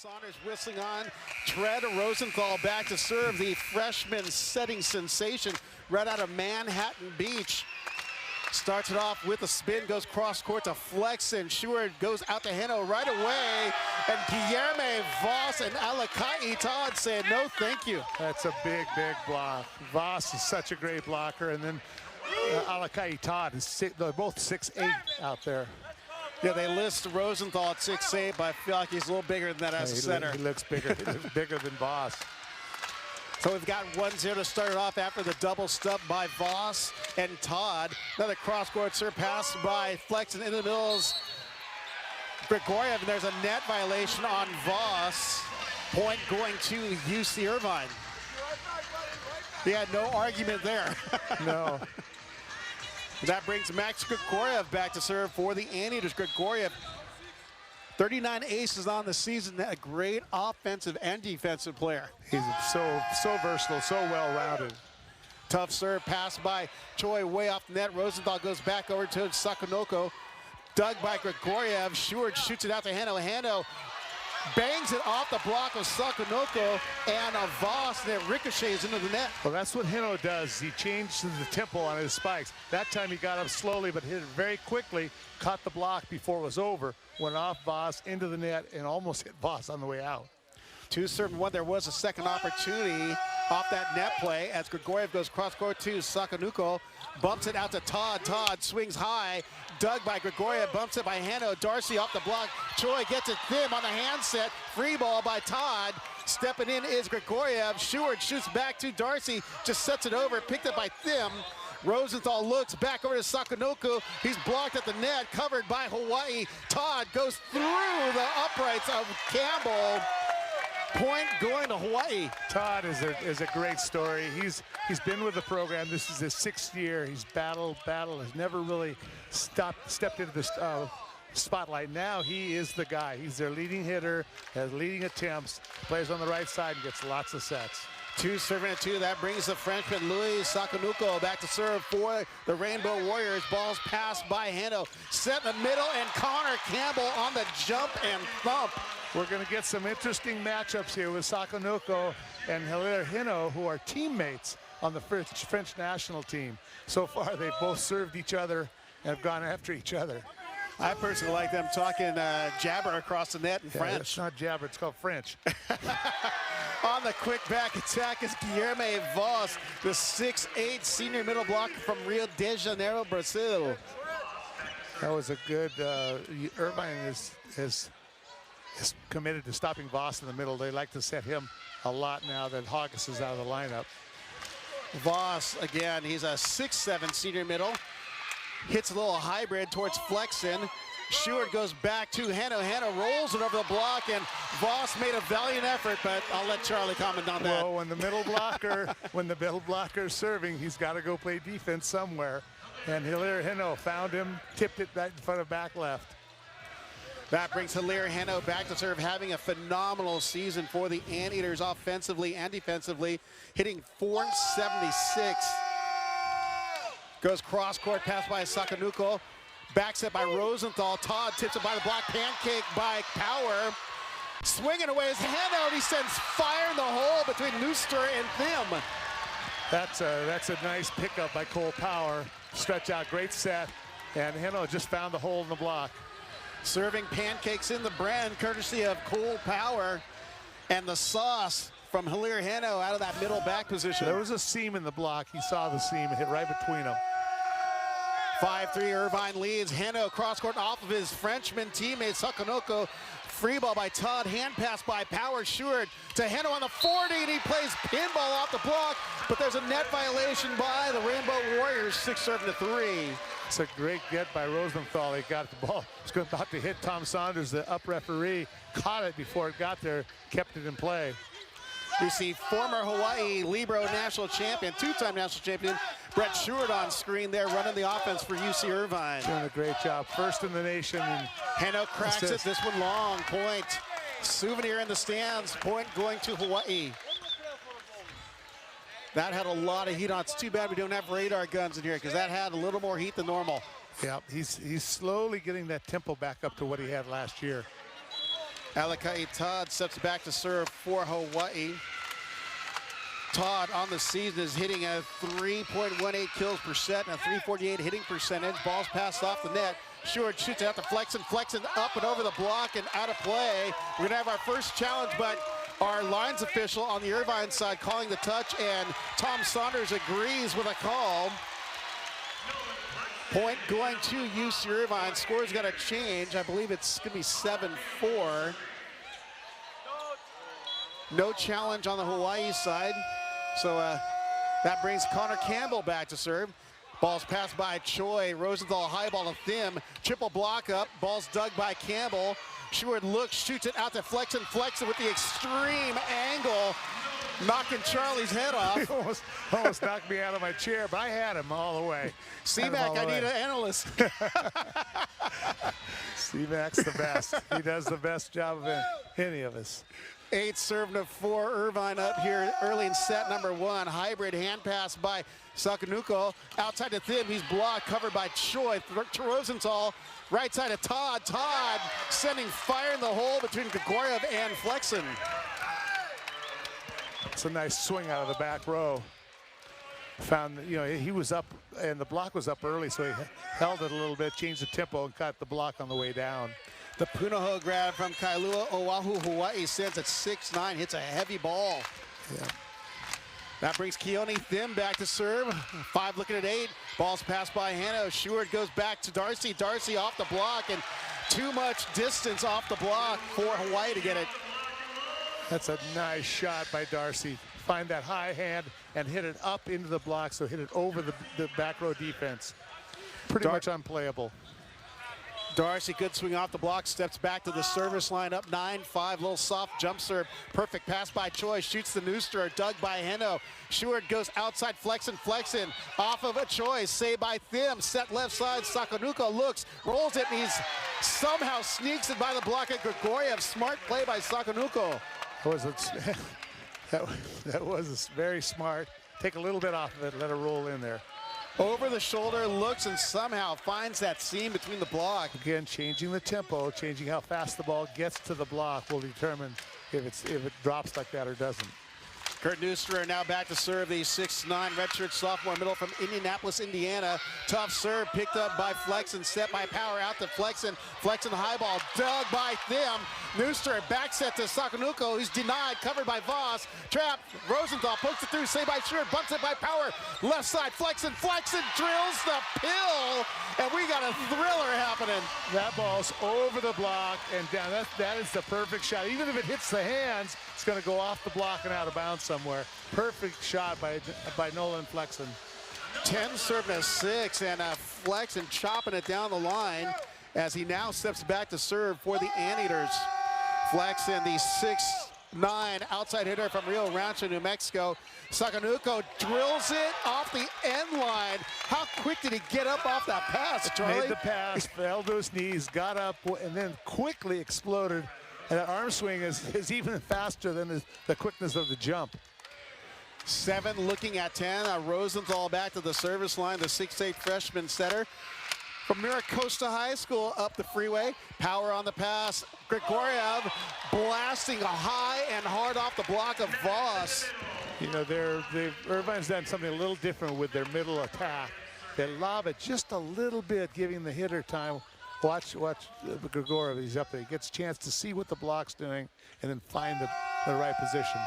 Saunders whistling on. Tread Rosenthal back to serve, the freshman setting sensation right out of Manhattan Beach. Starts it off with a spin, goes cross court to Flexen. Seward goes out to Heno right away. And Guillerme Voss and Alakai Todd saying no thank you. That's a big, big block. Voss is such a great blocker. And then Alakai Todd, they're both 6'8" out there. Yeah, they list Rosenthal at 6'8", but I feel like he's a little bigger than that as a center. He looks bigger. He looks bigger than Voss. So we've got 1-0 to start it off after the double stub by Voss and Todd. Another cross-court serve pass by Flexen in the middles. Grigoriev, and there's a net violation on Voss. Point going to UC Irvine. He had no argument there. No. That brings Max Grigoriev back to serve for the Anteaters. Grigoriev, 39 aces on the season, a great offensive and defensive player. He's so versatile, so well-rounded. Tough serve pass by Choi way off the net. Rosenthal goes back over to Sakonoko. Dug by Grigoriev. Seward shoots it out to Heno. Heno bangs it off the block of Sakonoko and a Voss, and it ricochets into the net. Well, that's what Heno does. He changed the tempo on his spikes. That time he got up slowly, but hit it very quickly, caught the block before it was over, went off Voss into the net, and almost hit Voss on the way out. 2-1. There was a second opportunity off that net play as Grigoriev goes cross-court to Sakonoko, bumps it out to Todd. Todd swings high, dug by Grigoriev, bumps it by Heno. Darcy off the block. Choi gets it thin on the handset. Free ball by Todd. Stepping in is Grigoriev. Seward shoots back to Darcy, just sets it over, picked up by Thim. Rosenthal looks back over to Sakonoko. He's blocked at the net, covered by Hawai'i. Todd goes through the uprights of Campbell. Point going to Hawai'i. Todd is a great story. He's been with the program. This is his 6th year. He's battled, has never really stepped into the spotlight. Now he is the guy. He's their leading hitter, has leading attempts, plays on the right side and gets lots of sets. 2-2. That brings the Frenchman Louis Sakonoko back to serve for the Rainbow Warriors. Balls passed by Heno. Set in the middle, and Connor Campbell on the jump and thump. We're going to get some interesting matchups here with Sakonoko and Hilaire Heno, who are teammates on the French national team. So far, they've both served each other and have gone after each other. I personally like them talking jabber across the net in French. It's not jabber, it's called French. On the quick back attack is Guillerme Voss, the 6'8" senior middle blocker from Rio de Janeiro, Brazil. That was a good, Irvine is committed to stopping Voss in the middle. They like to set him a lot now that Haugus is out of the lineup. Voss, again, he's a 6'7" senior middle. Hits a little hybrid towards Flexen. Seward goes back to Heno. Heno rolls it over the block, and Voss made a valiant effort, but I'll let Charlie comment on that. Well, when the middle blocker is serving, he's got to go play defense somewhere. And Hilaire Heno found him, tipped it right in front of back left. That brings Hilaire Heno back to serve, having a phenomenal season for the Anteaters offensively and defensively, hitting .476. Goes cross-court, pass by Sakonoko. Back set by Rosenthal. Todd tips it by the block. Pancake by Power. Swinging away is Heno. He sends fire in the hole between Nooster and Thim. That's a nice pickup by Cole Power. Stretch out, great set. And Heno just found the hole in the block. Serving pancakes in the brand, courtesy of Cole Power. And the sauce from Hilaire Heno out of that middle back position. There was a seam in the block. He saw the seam and hit right between them. 5-3 Irvine leads. Heno cross-court off of his Frenchman teammate Sakonoko. Free ball by Todd, hand pass by Power. Seward to Heno on the 40, and he plays pinball off the block, but there's a net violation by the Rainbow Warriors, 6-3. It's a great get by Rosenthal. He got the ball. He was about to hit Tom Saunders, the up referee. Caught it before it got there, kept it in play. You see former Hawai'i Libero national champion, two-time national champion, Brett Seward on screen there, running the offense for UC Irvine. Doing a great job. First in the nation. Heno cracks it. This one long. Point. Souvenir in the stands. Point going to Hawai'i. That had a lot of heat on. It's too bad we don't have radar guns in here, because that had a little more heat than normal. Yeah, he's slowly getting that tempo back up to what he had last year. Alakai Todd steps back to serve for Hawaii. Todd on the season is hitting a 3.18 kills per set and a 348 hitting percentage. Ball's passed off the net. Stewart shoots out to Flexen. Flexen up and over the block and out of play. We're going to have our first challenge, but our lines official on the Irvine side calling the touch, and Tom Saunders agrees with a call. Point going to UC Irvine. Score's got to change. I believe it's going to be 7-4. No challenge on the Hawaii side. So that brings Connor Campbell back to serve. Ball's passed by Choi. Rosenthal high ball to Thim. Triple block up. Ball's dug by Campbell. Stewart looks, shoots it out to Flexen. Flexen with the extreme angle, knocking Charlie's head off. He almost knocked me out of my chair, but I had him all the way. C-Mac, I need an analyst. C-Mac's the best. He does the best job of any of us. 8 serve to 4. Irvine up here early in set number 1. Hybrid hand pass by Sakanuko. Outside to Thim. He's blocked, covered by Choi. To Rosenthal. Right side of Todd. Todd sending fire in the hole between Grigoriev and Flexen. It's a nice swing out of the back row. Found, he was up and the block was up early, so he held it a little bit, changed the tempo, and caught the block on the way down. The Punahou grab from Kailua Oahu, Hawaii sends at 6'9", hits a heavy ball. Yeah. That brings Keone Thim back to serve. 5 looking at 8. Ball's passed by Hanno. Stewart goes back to Darcy. Darcy off the block, and too much distance off the block for Hawaii to get it. That's a nice shot by Darcy. Find that high hand and hit it up into the block, so hit it over the back row defense. Pretty much unplayable. Darcy, good swing off the block, steps back to the service line, up 9-5, little soft jump serve. Perfect pass by Choi, shoots the Nooster, dug by Heno. Stewart goes outside, Flexen, off of a Choi, saved by Thim, set left side, Sakanuko looks, rolls it, and he's somehow sneaks it by the block at Grigoriev. Smart play by Sakanuko. That was very smart. Take a little bit off of it, let it roll in there. Over the shoulder, looks, and somehow finds that seam between the block. Again, changing the tempo, changing how fast the ball gets to the block will determine if it drops like that or doesn't. Kurt Nooster now back to serve, the 6'9" redshirt sophomore middle from Indianapolis, Indiana. Tough serve picked up by Flexen, set by Power out to Flexen. Flexen high ball, dug by Thim. Nooster back set to Sakanuko. He's denied, covered by Voss. Trap, Rosenthal pokes it through, saved by Stewart, bumps it by Power. Left side, Flexen drills the pill, and we got a thriller happening. That ball's over the block and down. That is the perfect shot. Even if it hits the hands, it's going to go off the block and out of bounds somewhere. Perfect shot by Nolan Flexen. 10 serving a 6, and Flexen chopping it down the line as he now steps back to serve for the Anteaters. Flexen, the 6'9" outside hitter from Rio Rancho, New Mexico. Sakanuko drills it off the end line. How quick did he get up off that pass, Charlie? Made the pass, fell to his knees, got up, and then quickly exploded. And that arm swing is even faster than the quickness of the jump. 7 looking at 10. Rosenthal back to the service line, the 6'8" freshman setter from Miracosta High School up the freeway. Power on the pass. Grigoriev blasting high and hard off the block of Voss. Irvine's done something a little different with their middle attack. They lob it just a little bit, giving the hitter time. Watch Grigoriev, he's up there. He gets a chance to see what the block's doing and then find the right position.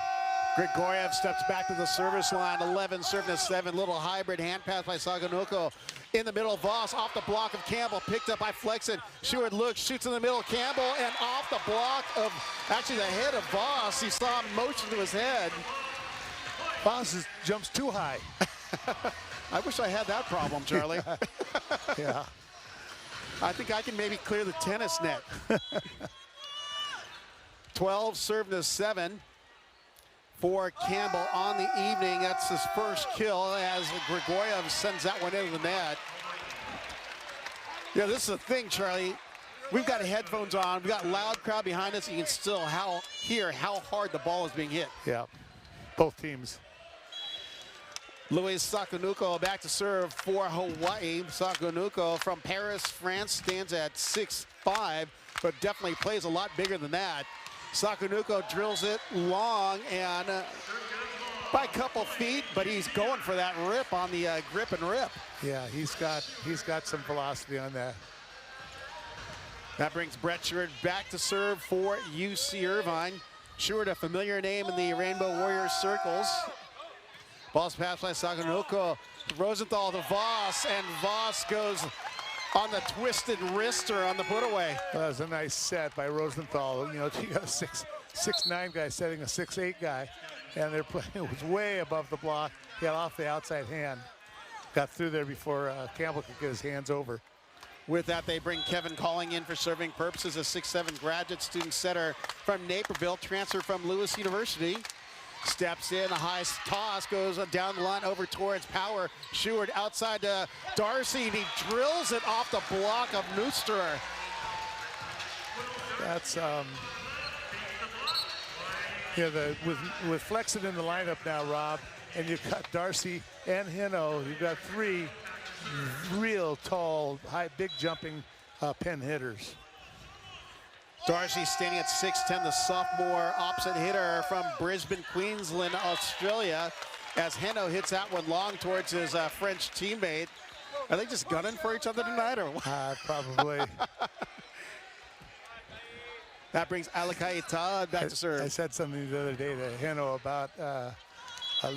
Grigoriev steps back to the service line, 11 serving to 7. Little hybrid hand pass by Sakanuko. In the middle, Voss off the block of Campbell, picked up by Flexen. Stewart looks, shoots in the middle, Campbell, and off the block of actually the head of Voss. He saw him motion to his head. Voss jumps too high. I wish I had that problem, Charlie. Yeah. I think I can maybe clear the tennis net. 12 serving to 7 for Campbell on the evening. That's his first kill as Grigoriev sends that one into the net. Yeah, this is the thing, Charlie. We've got headphones on. We've got a loud crowd behind us. You can still hear how hard the ball is being hit. Yeah, both teams. Luis Sakanuko back to serve for Hawaii. Sakanuko from Paris, France, stands at 6'5", but definitely plays a lot bigger than that. Sakanuko drills it long and by a couple feet, but he's going for that rip on the grip and rip. Yeah, he's got some velocity on that. That brings Brett Sheward back to serve for UC Irvine. Sheward, a familiar name in the Rainbow Warriors circles. Ball's passed by Sakanuko. Rosenthal to Voss, and Voss goes on the twisted wrister on the putaway. Well, that was a nice set by Rosenthal. You know, you got a 6'9" guy setting a 6'8" guy, and they're playing, it was way above the block. He got off the outside hand. Got through there before Campbell could get his hands over. With that, they bring Kevin Calling in for serving purposes, a 6'7" graduate student setter from Naperville, transfer from Lewis University. Steps in, a high toss, goes down the line over towards Power. Sheward outside to Darcy, and he drills it off the block of Neusterer. That's, with Flexen in the lineup now, Rob, and you've got Darcy and Hino, you've got three real tall, big jumping pin hitters. Darcy standing at 6'10", the sophomore opposite hitter from Brisbane, Queensland, Australia, as Heno hits that one long towards his French teammate. Are they just gunning for each other tonight, or what? Probably. That brings Alakai Todd back to serve. I said something the other day to Heno about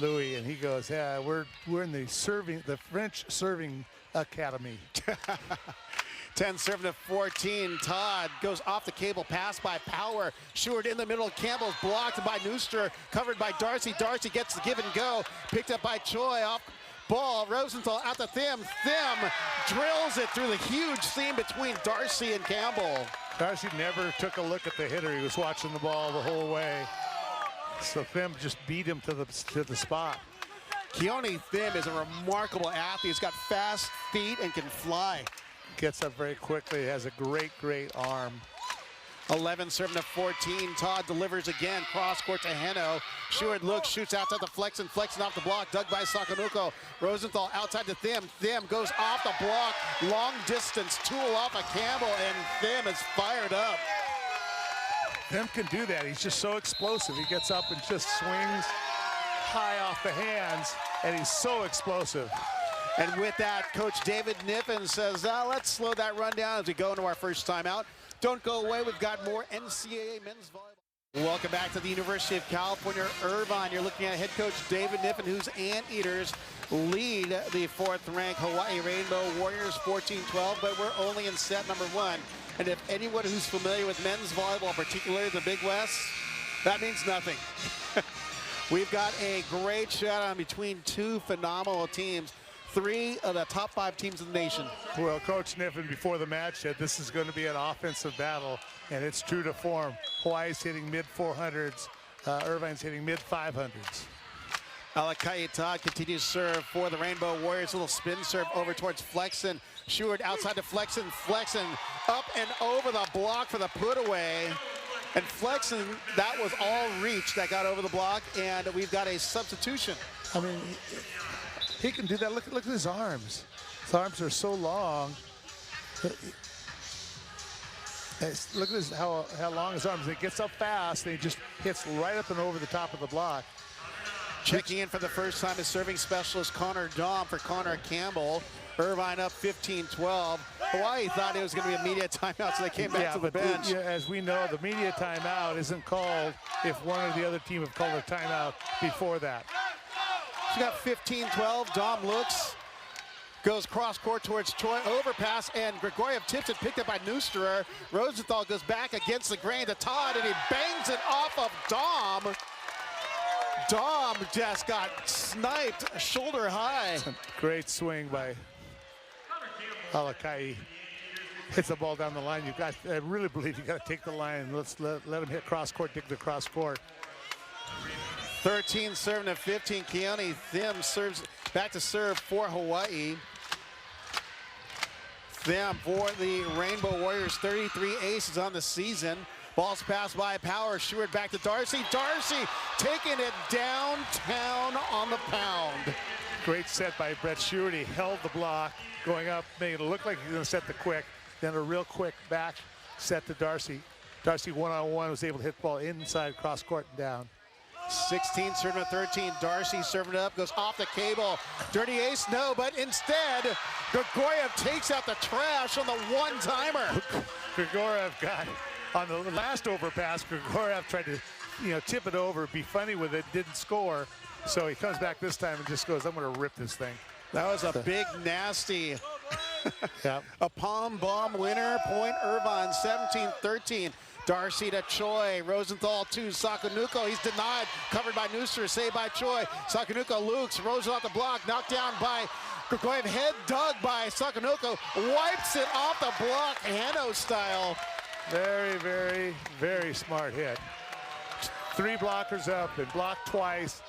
Louis, and he goes, "Yeah, we're in the French serving academy." 10 serving to 14. Todd goes off the cable, pass by Power. Sheward in the middle. Campbell's blocked by Neusterer, covered by Darcy. Darcy gets the give and go, picked up by Choi off ball. Rosenthal out to Thim. Thim drills it through the huge seam between Darcy and Campbell. Darcy never took a look at the hitter. He was watching the ball the whole way. So Thim just beat him to the spot. Keone Thim is a remarkable athlete. He's got fast feet and can fly. Gets up very quickly, has a great arm. 11 serving to 14. Todd delivers again, cross court to Heno. Sheward looks, shoots outside the Flexen off the block, dug by Sakanuko. Rosenthal outside to Thim. Thim goes off the block, long distance tool off of Campbell, and Thim is fired up. Thim can do that. He's just so explosive. He gets up and just swings high off the hands, and he's so explosive. And with that, Coach David Niffen says, let's slow that run down as we go into our first timeout. Don't go away. We've got more NCAA men's volleyball. Welcome back to the University of California, Irvine. You're looking at head coach David Niffen, whose Anteaters lead the 4th-ranked Hawaii Rainbow Warriors 14-12, but we're only in set number 1. And if anyone who's familiar with men's volleyball, particularly the Big West, that means nothing. We've got a great showdown between two phenomenal teams. 3 of the top 5 teams in the nation. Well, Coach Niffen before the match said this is going to be an offensive battle, and it's true to form. Hawaii's hitting mid-400s, Irvine's hitting mid-500s. Alakai Todd continues to serve for the Rainbow Warriors. Little spin serve over towards Flexen. Sheward outside to Flexen. Flexen up and over the block for the put-away. And Flexen, that was all reach that got over the block, and we've got a substitution. I mean, he can do that. Look at his arms. His arms are so long. Look at how long his arms. He gets up fast, and he just hits right up and over the top of the block. Checking in for the first time is serving specialist Connor Dahm for Connor Campbell. Irvine up 15-12. Hawaii thought it was going to be a media timeout, so they came back to the bench. As we know, the media timeout isn't called if one or the other team have called a timeout before that. So we got 15-12. Dahm looks, goes cross court towards Choi, overpass, and Grigoriev tips it, picked up by Neusterer. Rosenthal goes back against the grain to Todd, and he bangs it off of Dahm. Dahm just got sniped shoulder high. Great swing by Alakai. Hits the ball down the line. I really believe you got to take the line and let him hit cross court, dig the cross court. 13 serving to 15. Keone Thim serves back to serve for Hawaii. Thim for the Rainbow Warriors, 33 aces on the season. Ball's passed by Power. Sheward back to Darcy. Darcy taking it downtown on the pound. Great set by Brett Sheward. He held the block, going up, making it look like he's going to set the quick. Then a real quick back set to Darcy. Darcy one-on-one was able to hit the ball inside cross court and down. 16 serving at 13. Darcy serving it up, goes off the cable. Dirty ace, no, but instead, Grigoriev takes out the trash on the one-timer. Grigoriev got on the last overpass. Grigoriev tried to, tip it over, be funny with it, didn't score. So he comes back this time and just goes, I'm going to rip this thing. That was a big, nasty, yeah. a palm bomb winner. Point Irvine, 17-13. Darcy to Choi, Rosenthal to Sakanuko. He's denied, covered by Nooster, saved by Choi. Sakanuko looks, Rosenthal off the block, knocked down by Grigoriev, head dug by Sakanuko, wipes it off the block, Hano style. Very, very, very smart hit. 3 blockers up and blocked twice,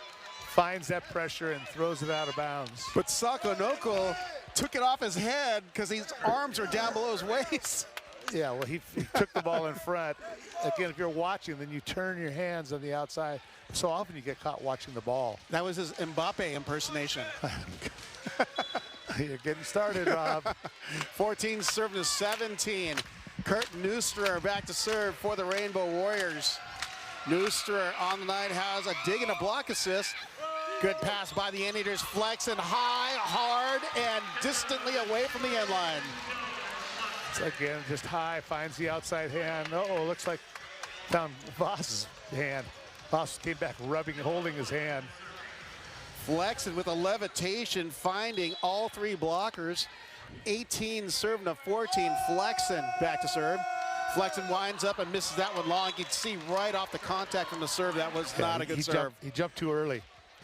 finds that pressure and throws it out of bounds. But Sakanuko took it off his head because his arms are down below his waist. Yeah, well, he took the ball in front. Again, if you're watching, then you turn your hands on the outside. So often you get caught watching the ball. That was his Mbappe impersonation. You're getting started, Rob. 14 serving to 17. Kurt Nooster back to serve for the Rainbow Warriors. Nooster on the night has a dig and a block assist. Good pass by the Anteaters. Flex and high, hard, and distantly away from the end line. Again, just high, finds the outside hand. Uh-oh, looks like found Voss's hand. Voss came back rubbing, holding his hand. Flexing with a levitation, finding all 3 blockers. 18 serving to 14. Flexing back to serve. Flexing winds up and misses that one long. You can see right off the contact from the serve, that was not a good serve. He jumped too early.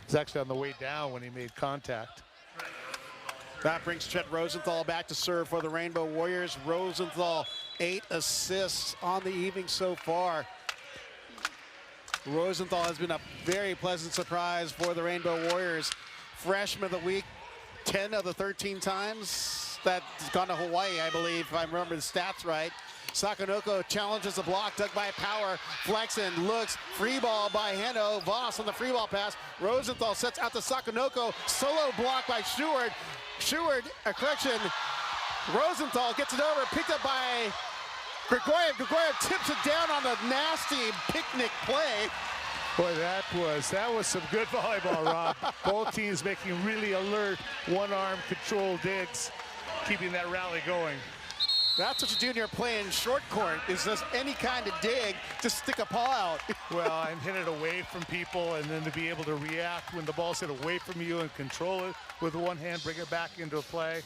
He's actually on the way down when he made contact. That brings Chet Rosenthal back to serve for the Rainbow Warriors. Rosenthal, 8 assists on the evening so far. Rosenthal has been a very pleasant surprise for the Rainbow Warriors. Freshman of the week, 10 of the 13 times that's gone to Hawaii, I believe, if I remember the stats right. Sakanuko challenges the block, dug by Power. Flexen looks, free ball by Hano. Voss on the free ball pass. Rosenthal sets out to Sakanuko. Solo block by Seward. Seward, a correction. Rosenthal gets it over, picked up by Grigoriev. Grigoriev tips it down on a nasty picnic play. Boy, that was some good volleyball, Rob. Both teams making really alert, one-arm control digs, keeping that rally going. That's what you do when you're playing short court, is just any kind of dig, just stick a paw out. Well, and hit it away from people, and then to be able to react when the ball's hit away from you and control it with one hand, bring it back into a play.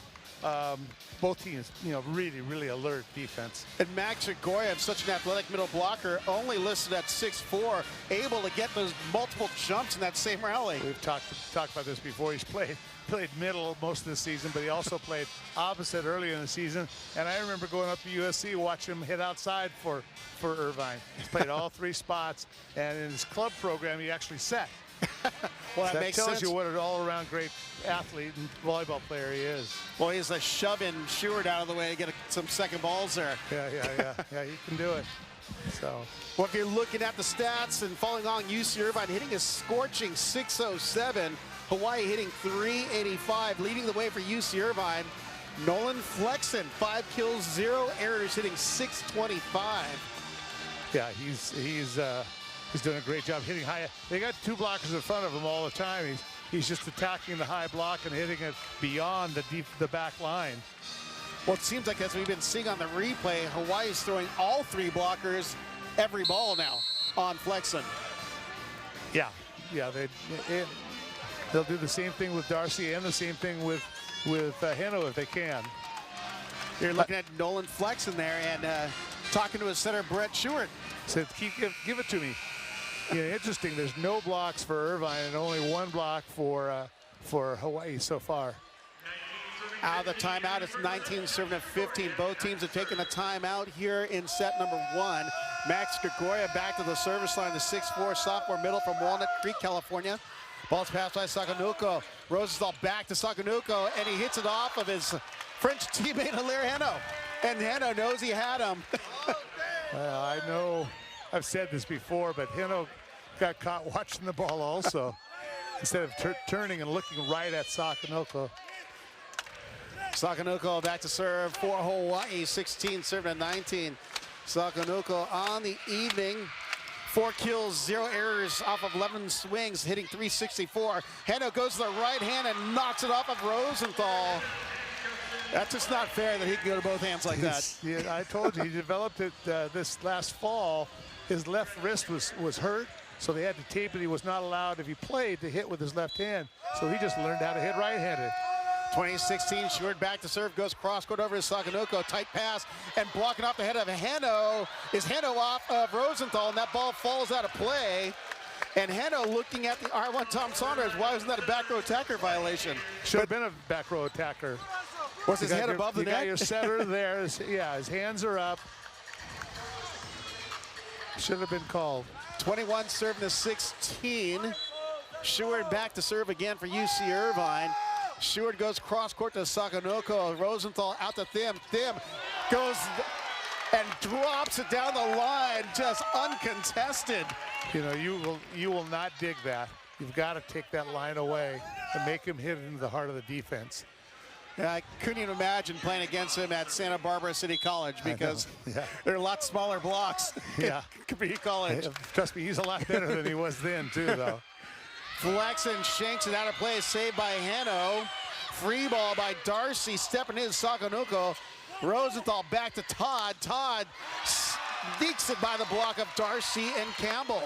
Both teams, really, really alert defense. And Max Grigoriev, such an athletic middle blocker, only listed at 6'4", able to get those multiple jumps in that same rally. We've talked about this before. He's played middle most of the season, but he also played opposite earlier in the season. And I remember going up to USC, watching him hit outside for Irvine. He's played all 3 spots, and in his club program, he actually set. Well, that makes tells sense. you what an all-around great athlete and volleyball player he is. Well, he's a shoving Seward out of the way to get some second balls there. Yeah, he can do it. So, well, if you're looking at the stats and following on, UC Irvine hitting a scorching 607. Hawaii hitting 385, leading the way for UC Irvine. Nolan Flexen, 5 kills, 0 errors, hitting 625. Yeah, he's doing a great job hitting high. They got 2 blockers in front of him all the time. He's just attacking the high block and hitting it beyond the back line. Well, it seems like, as we've been seeing on the replay, Hawaii's throwing all 3 blockers every ball now on Flexen. Yeah, they'll do the same thing with Darcy and the same thing with Hano if they can. You're looking at Nolan Flexen there and talking to his center, Brett Seward. Said, give it to me. Interesting, there's no blocks for Irvine and only 1 block for Hawaii so far. Out of the timeout, it's 19 serving at 15. Both teams have taken a timeout here in set number 1. Max Grigoriev back to the service line, the 6'4" sophomore middle from Walnut Creek, California. Ball's passed by Sakanuko. Rosenthal back to Sakanuko, and he hits it off of his French teammate, Hilaire Hano. And Hano knows he had him. Well, I know I've said this before, but Hano got caught watching the ball also. Instead of turning and looking right at Sakanuko. Sakanuko back to serve for Hawaii, 16 serving at 19. Sakanuko on the evening. 4 kills, 0 errors off of 11 swings, hitting .364. Hano goes to the right hand and knocks it off of Rosenthal. That's just not fair that he can go to both hands like that. Yeah, I told you, he developed it this last fall. His left wrist was hurt, so they had to tape it. He was not allowed, if he played, to hit with his left hand. So he just learned how to hit right-handed. 2016, Stewart back to serve, goes cross-court over to Sakanuko, tight pass, and blocking off the head of Hano is Hano off of Rosenthal, and that ball falls out of play. And Hano looking at the R1 Tom Saunders, why wasn't that a back row attacker violation? Should have been a back row attacker. Was his head above the net? You got your setter there. His hands are up. Should have been called. 21 serving to 16. Stewart back to serve again for UC Irvine. Stewart goes cross-court to Sakanuko. Rosenthal out to Thim. Thim goes and drops it down the line, just uncontested. You know, you will not dig that. You've got to take that line away and make him hit it into the heart of the defense. Yeah, I couldn't even imagine playing against him at Santa Barbara City College because there are a lot smaller blocks at Community College. Trust me, he's a lot better than he was then, too, though. Flexen shanks it out of play, saved by Hano. Free ball by Darcy, stepping in Sakanuko. Rosenthal back to Todd. Todd sneaks it by the block of Darcy and Campbell.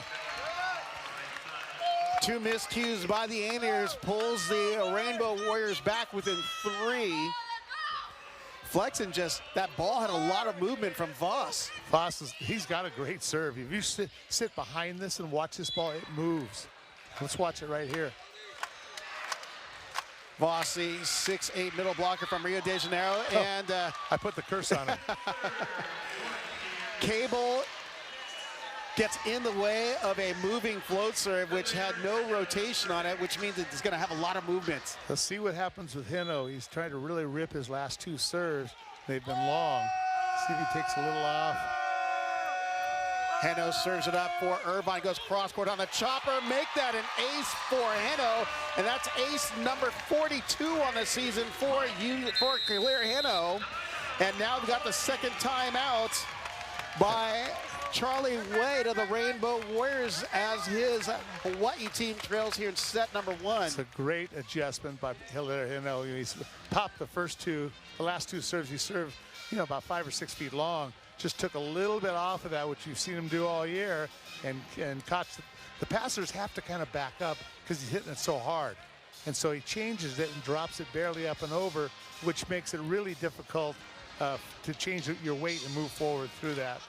2 miscues by the Anteaters, pulls the Rainbow Warriors back within 3. Flexen that ball had a lot of movement from Voss. Voss, he's got a great serve. If you sit behind this and watch this ball, it moves. Let's watch it right here. Vossi, 6'8" middle blocker from Rio de Janeiro. And I put the curse on him. Cable gets in the way of a moving float serve, which had no rotation on it, which means it's going to have a lot of movement. Let's see what happens with Hino. He's trying to really rip his last 2 serves. They've been long. See if he takes a little off. Hano serves it up for Irvine, goes cross-court on the chopper. Make that an ace for Hano, and that's ace number 42 on the season for Claire Hano. And now we've got the second timeout by Charlie Wade of the Rainbow Warriors as his Hawaii team trails here in set number 1. It's a great adjustment by Hilaire Hino. He's popped the last 2 serves. He served, about 5 or 6 feet long. Just took a little bit off of that, which you've seen him do all year, and caught the passers have to kind of back up because he's hitting it so hard. And so he changes it and drops it barely up and over, which makes it really difficult to change your weight and move forward through that.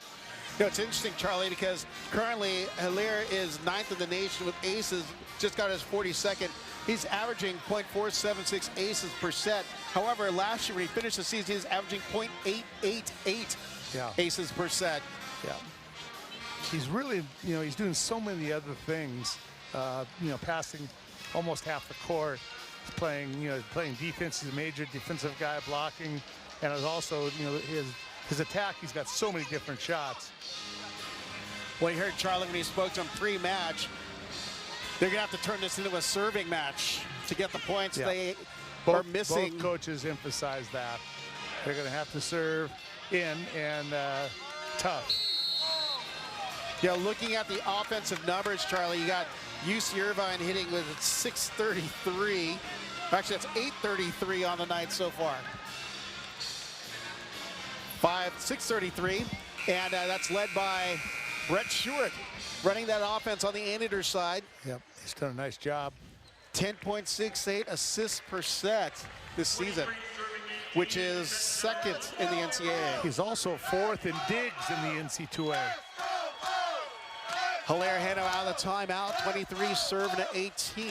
It's interesting, Charlie, because currently Hilaire is 9th in the nation with aces, just got his 42nd. He's averaging .476 aces per set. However, last year when he finished the season, he was averaging .888 aces per set. Yeah. He's really, he's doing so many other things, passing almost half the court. He's playing defense. He's a major defensive guy, blocking, and is also, his attack, he's got so many different shots. Well, you heard Charlie when he spoke to him pre-match. They're going to have to turn this into a serving match to get the points they are missing. Both coaches emphasize that. They're going to have to serve in and tough. Looking at the offensive numbers, Charlie, you got UC Irvine hitting with 633. Actually, that's 833 on the night so far. 633, and that's led by Brett Stewart, running that offense on the Anteaters side. Yep, he's done a nice job. 10.68 assists per set this season, which is 2nd in the NCAA. He's also 4th in digs in the NC2A. Hilaire Hano out of the timeout, 23 serving to 18.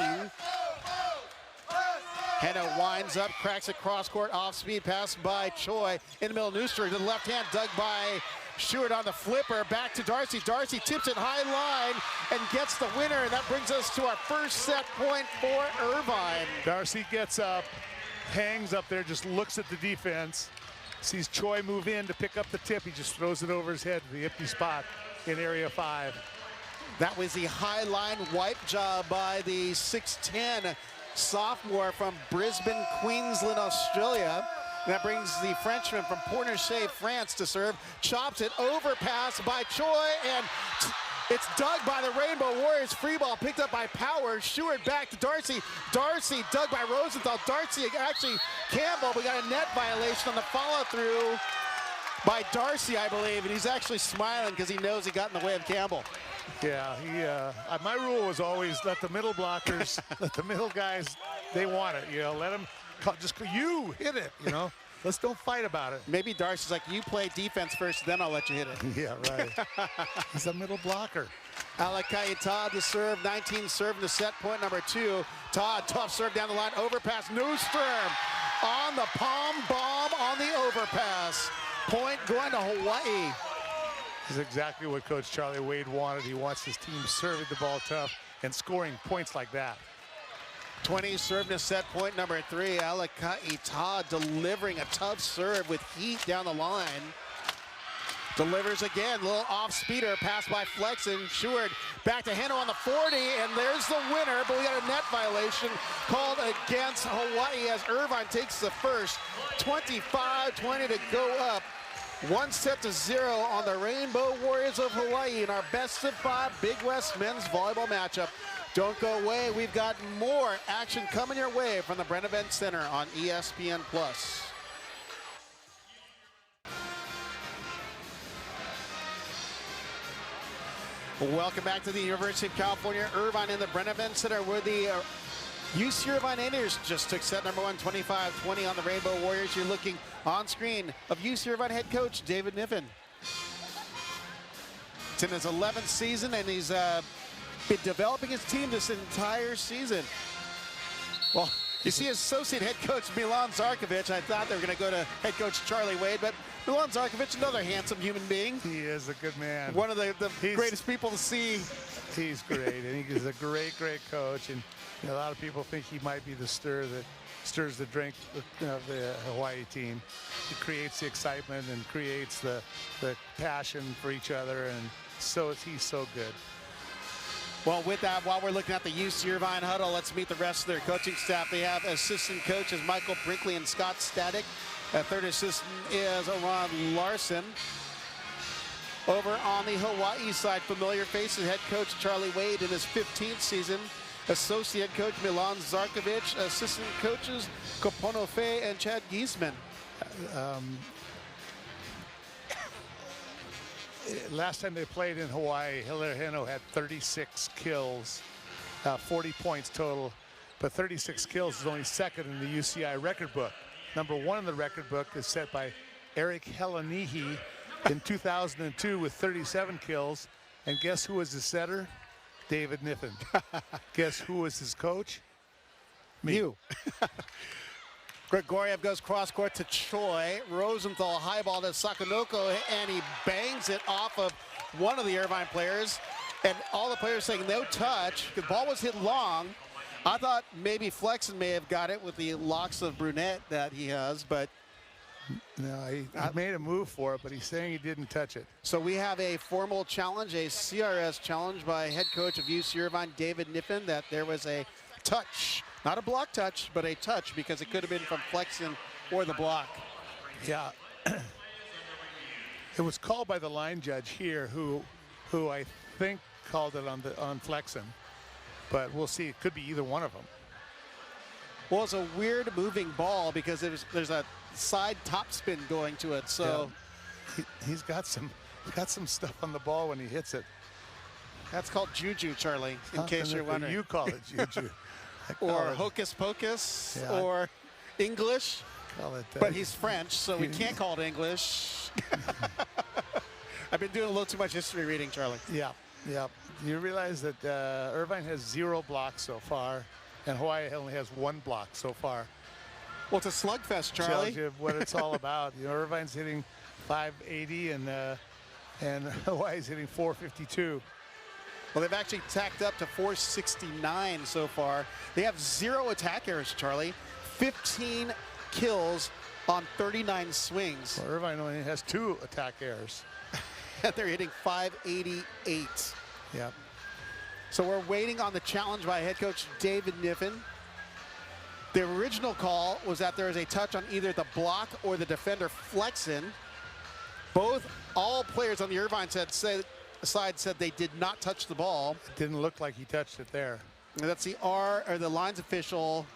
Hano winds up, cracks it cross-court, off-speed pass by Choi. In the middle, Newster to the left hand, dug by Stewart on the flipper. Back to Darcy. Darcy tips it high line and gets the winner. And that brings us to our first set point for Irvine. Darcy gets up, hangs up there, just looks at the defense, sees Choi move in to pick up the tip. He just throws it over his head to the empty spot in area 5. That was the high line wipe job by the 6'10" sophomore from Brisbane, Queensland, Australia. That brings the Frenchman from Pornichet, France to serve. Chops it, overpass by Choi, and it's dug by the Rainbow Warriors. Free ball picked up by Power. Stewart back to Darcy. Darcy dug by Rosenthal. Darcy, actually Campbell, we got a net violation on the follow-through by Darcy, I believe, and he's actually smiling because he knows he got in the way of Campbell. Yeah, my rule was always let the middle blockers, let the middle guys, they want it, let them, just you hit it, Let's don't fight about it. Maybe Darcy's like, you play defense first, then I'll let you hit it. Yeah, right. He's a middle blocker. Alakai Todd to serve, 19 serving to set point number 2. Todd, tough serve down the line, overpass, Newstrom on the palm bomb on the overpass. Point going to Hawaii. This is exactly what Coach Charlie Wade wanted. He wants his team serving the ball tough and scoring points like that. 20 serve to set point number 3. Alakai Todd delivering a tough serve with heat down the line. Delivers again, little off speeder, pass by Flexen. Stewart back to Heno on the 40, and there's the winner, but we got a net violation called against Hawaii as Irvine takes the first. 25-20 to go up. 1-0 on the Rainbow Warriors of Hawaii in our best of 5 Big West men's volleyball matchup. Don't go away. We've got more action coming your way from the Brenevent Center on ESPN+. Welcome back to the University of California, Irvine in the Brenevent Center, where the UC Irvine Anteaters just took set number 1, 25-20 on the Rainbow Warriors. You're looking on screen of UC Irvine head coach David Niffen. It's in his 11th season, and he's been developing his team this entire season. Well, you see associate head coach Milan Zarkovic. I thought they were going to go to head coach Charlie Wade, but Milan Zarkovic, another handsome human being. He is a good man. One of the greatest people to see. He's great, and he's a great coach. And a lot of people think he might be the stir that stirs the drink of the Hawaii team. He creates the excitement and creates the passion for each other, and he's so good. Well, with that, while we're looking at the UC Irvine huddle, let's meet the rest of their coaching staff. They have assistant coaches Michael Brinkley and Scott Static. Third assistant is Ron Larson. Over on the Hawaii side, familiar faces, head coach Charlie Wade in his 15th season. Associate coach Milan Zarkovic. Assistant coaches Kopono Fei and Chad Giesman. Last time they played in Hawaii, Hilaire Heno had 36 kills, 40 points total, but 36 kills is only second in the UCI record book. Number 1 in the record book is set by Eric Helenihi in 2002 with 37 kills. And guess who was his setter? David Niffen. Guess who was his coach? Me. You. Grigoriev goes cross court to Choi. Rosenthal high ball to Sakanoko, and he bangs it off of one of the Irvine players. And all the players saying no touch. The ball was hit long. I thought maybe Flexen may have got it with the locks of brunette that he has, but no, he made a move for it, but he's saying he didn't touch it. So we have a formal challenge, a CRS challenge by head coach of UC Irvine, David Niffen, that there was a touch. Not a block touch, but a touch, because it could have been from Flexen or the block. Yeah. It was called by the line judge here, who I think called it on Flexen. But we'll see. It could be either one of them. Well, it's a weird moving ball because there's a side topspin going to it. So yeah. He's got some stuff on the ball when he hits it. That's called juju, Charlie, in case you're wondering. You call it juju. Or hocus pocus, yeah, or English. Call it, but he's French, so we can't call it English. I've been doing a little too much history reading, Charlie. Yeah. You realize that Irvine has 0 blocks so far, and Hawaii only has 1 block so far. Well, it's a slugfest, Charlie. Tells you what it's all about. Irvine's hitting 580, and Hawaii's hitting 452. Well, they've actually tacked up to 469 so far. They have 0 attack errors, Charlie. 15 kills on 39 swings. Well, Irvine only has 2 attack errors. They're hitting 588. Yep. So we're waiting on the challenge by head coach David Niffen. The original call was that there is a touch on either the block or the defender flexing. All players on the Irvine side said they did not touch the ball. It didn't look like he touched it there. And that's the the lines official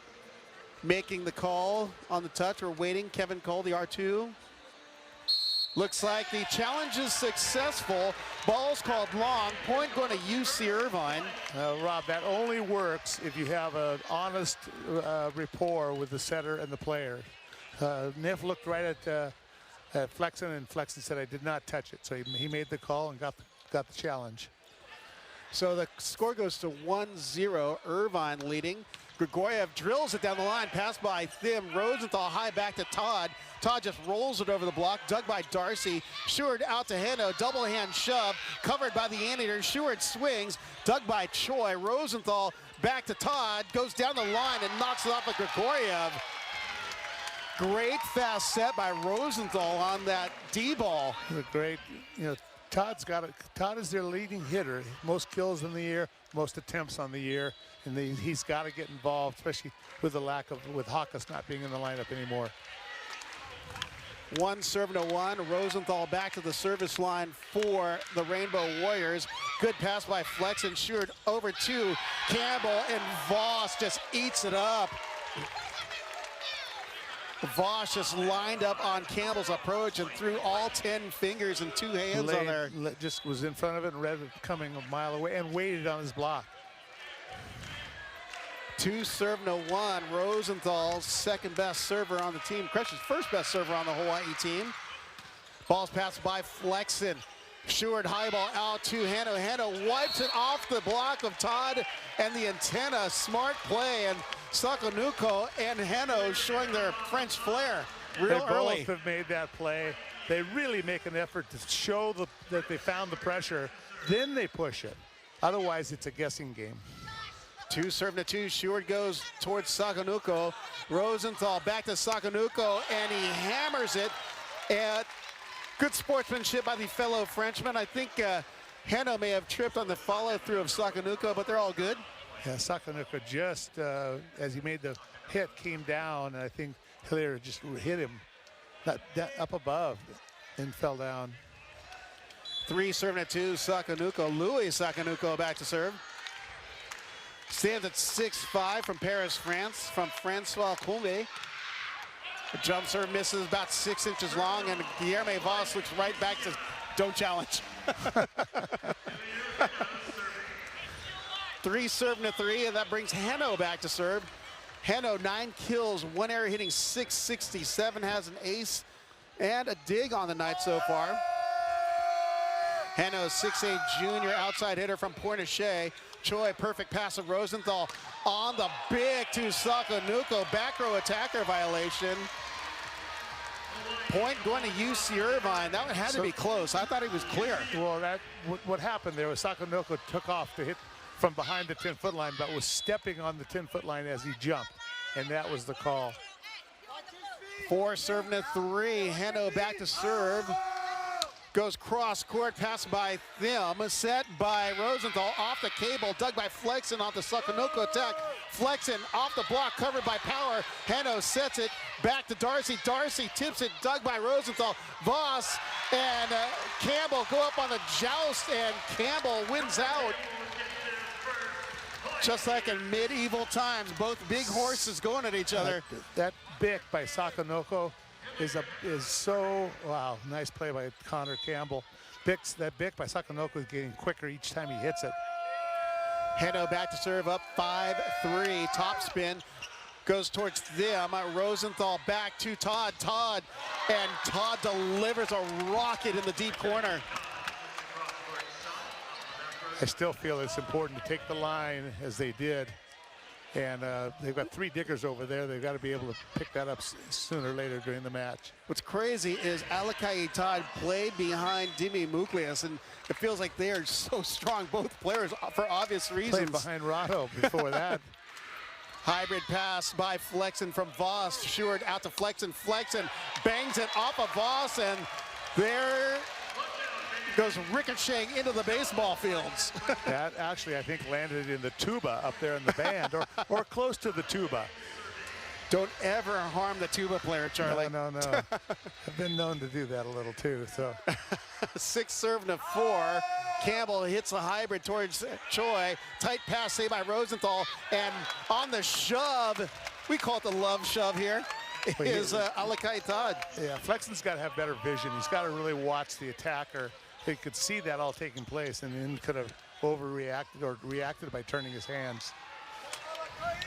making the call on the touch. We're waiting. Kevin Cole, the R2. Looks like the challenge is successful. Ball's called long. Point going to UC Irvine. Rob, that only works if you have an honest rapport with the setter and the player. Niff looked right at Flexen, and Flexen said, I did not touch it. So he made the call and got the challenge. So the score goes to 1-0, Irvine leading. Grigoriev drills it down the line, pass by Thim. Rosenthal high back to Todd. Todd just rolls it over the block, dug by Darcy. Sheward out to Heno, double hand shove, covered by the Anteaters. Sheward swings, dug by Choi. Rosenthal back to Todd, goes down the line and knocks it off of Grigoriev. Great fast set by Rosenthal on that D-ball. Great, Todd is their leading hitter. Most kills in the year, most attempts on the year, and he's got to get involved, especially with the with Hawkins not being in the lineup anymore. 1-1. Rosenthal back to the service line for the Rainbow Warriors. Good pass by Flex and Sheward over to Campbell, and Voss just eats it up. Voss just lined up on Campbell's approach and threw all 10 fingers and 2 hands on there. Just was in front of it and read it coming a mile away and waited on his block. 2-1. Rosenthal's second best server on the team. Crush's first best server on the Hawaii team. Ball's passed by Flexen. Sheward high ball out to Heno. Heno wipes it off the block of Todd and the antenna. Smart play, and Sakanuko and Heno showing their French flair real early. They both have made that play. They really make an effort to show that they found the pressure. Then they push it. Otherwise, it's a guessing game. 2-2. Sheward goes towards Sakanuko. Rosenthal back to Sakanuko, and he hammers it. And good sportsmanship by the fellow Frenchman. I think Heno may have tripped on the follow-through of Sakanuko, but they're all good. Yeah, Sakanuko just, as he made the hit, came down, and I think Hillier just hit him up above and fell down. 3-2, Sakanuko. Louis Sakanuko back to serve. Stands at 6'5" from Paris, France, from Francois Coulombe. The jump serve misses about 6 inches long, and Guilherme Voss looks right back to don't challenge. 3-3, and that brings Heno back to serve. Heno, 9 kills, 1 error, hitting .667, has an ace and a dig on the night so far. Heno, 6'8" junior outside hitter from Pointe-a-Chez. Choi, perfect pass of Rosenthal on the big to Sakanuko. Back row attacker violation. Point going to UC Irvine. That one had to be close. I thought he was clear. Well, what happened there was Sakanuko took off to hit from behind the 10-foot line, but was stepping on the 10-foot line as he jumped, and that was the call. 4-3. Heno back to serve. Goes cross court, pass by Thim, set by Rosenthal, off the cable, dug by Flexen off the Sakanuko attack. Flexen off the block, covered by Power. Heno sets it back to Darcy. Darcy tips it, dug by Rosenthal. Voss and Campbell go up on the joust, and Campbell wins out. Just like in medieval times, both big horses going at each other. That bick by Sakanuko is so, wow, nice play by Connor Campbell. That bick by Sakanuko is getting quicker each time he hits it. Heno back to serve, up 5-3. Top spin goes towards them. Rosenthal back to Todd. Todd delivers a rocket in the deep corner. I still feel it's important to take the line as they did. And they've got 3 diggers over there. They've got to be able to pick that up sooner or later during the match. What's crazy is Alakai Todd played behind Dimi Muklias, and it feels like they are so strong, both players, for obvious reasons. Played behind Rado before that. Hybrid pass by Flexen from Voss. Sheward out to Flexen. Flexen bangs it off of Voss, and there goes ricocheting into the baseball fields. That actually, I think, landed in the tuba up there in the band, or close to the tuba. Don't ever harm the tuba player, Charlie. No. I've been known to do that a little too, so. 6 serving to 4. Campbell hits a hybrid towards Choi. Tight pass saved by Rosenthal. And on the shove, we call it the love shove here, is Alakai Todd. Yeah, Flexen's got to have better vision. He's got to really watch the attacker. He could see that all taking place and then could have overreacted or reacted by turning his hands.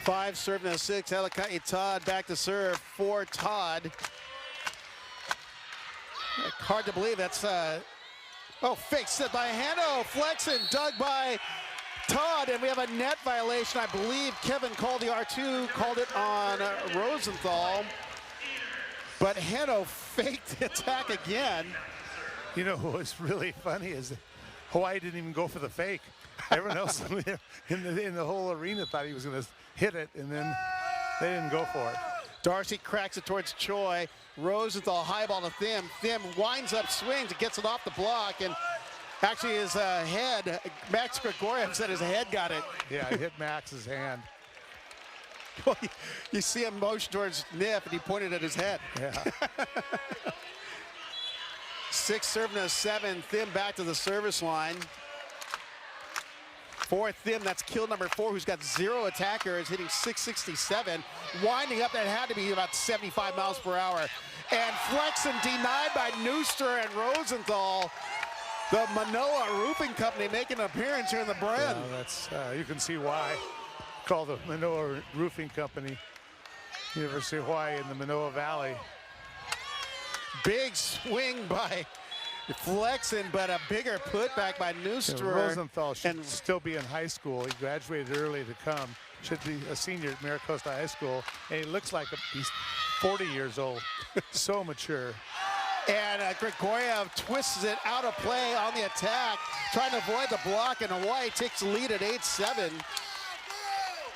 5 serving to 6. Alakai Todd back to serve for Todd. Hard to believe that's fake set by Hano. Flexen dug by Todd, and we have a net violation. I believe Kevin called the R2, called it on Rosenthal. But Hano faked the attack again. You know what's really funny is that Hawaii didn't even go for the fake. Everyone else in the whole arena thought he was going to hit it, and then they didn't go for it. Darcy cracks it towards Choi. Rosenthal highball to Thim. Thim winds up, swings, and gets it off the block. And actually his head, Max Grigoriev said his head got it. Yeah, it hit Max's hand. Well, you see him motion towards Nip, and he pointed at his head. Yeah. 6 serving to 7. Thim back to the service line. For Thim, that's kill number 4, who's got 0 attackers, hitting .667. Winding up, that had to be about 75 miles per hour. And Flexen denied by Neuster and Rosenthal. The Mānoa Roofing Company making an appearance here in the Bren. Yeah, that's, you can see why. Called the Mānoa Roofing Company. University of Hawaii in the Manoa Valley. Big swing by Flexen, but a bigger putback by Neuster. Yeah, Rosenthal should still be in high school. He graduated early to come. Should be a senior at Maricosta High School. And he looks like he's 40 years old. So mature. And Grigoriev twists it out of play on the attack, trying to avoid the block, and Hawaii takes the lead at 8-7.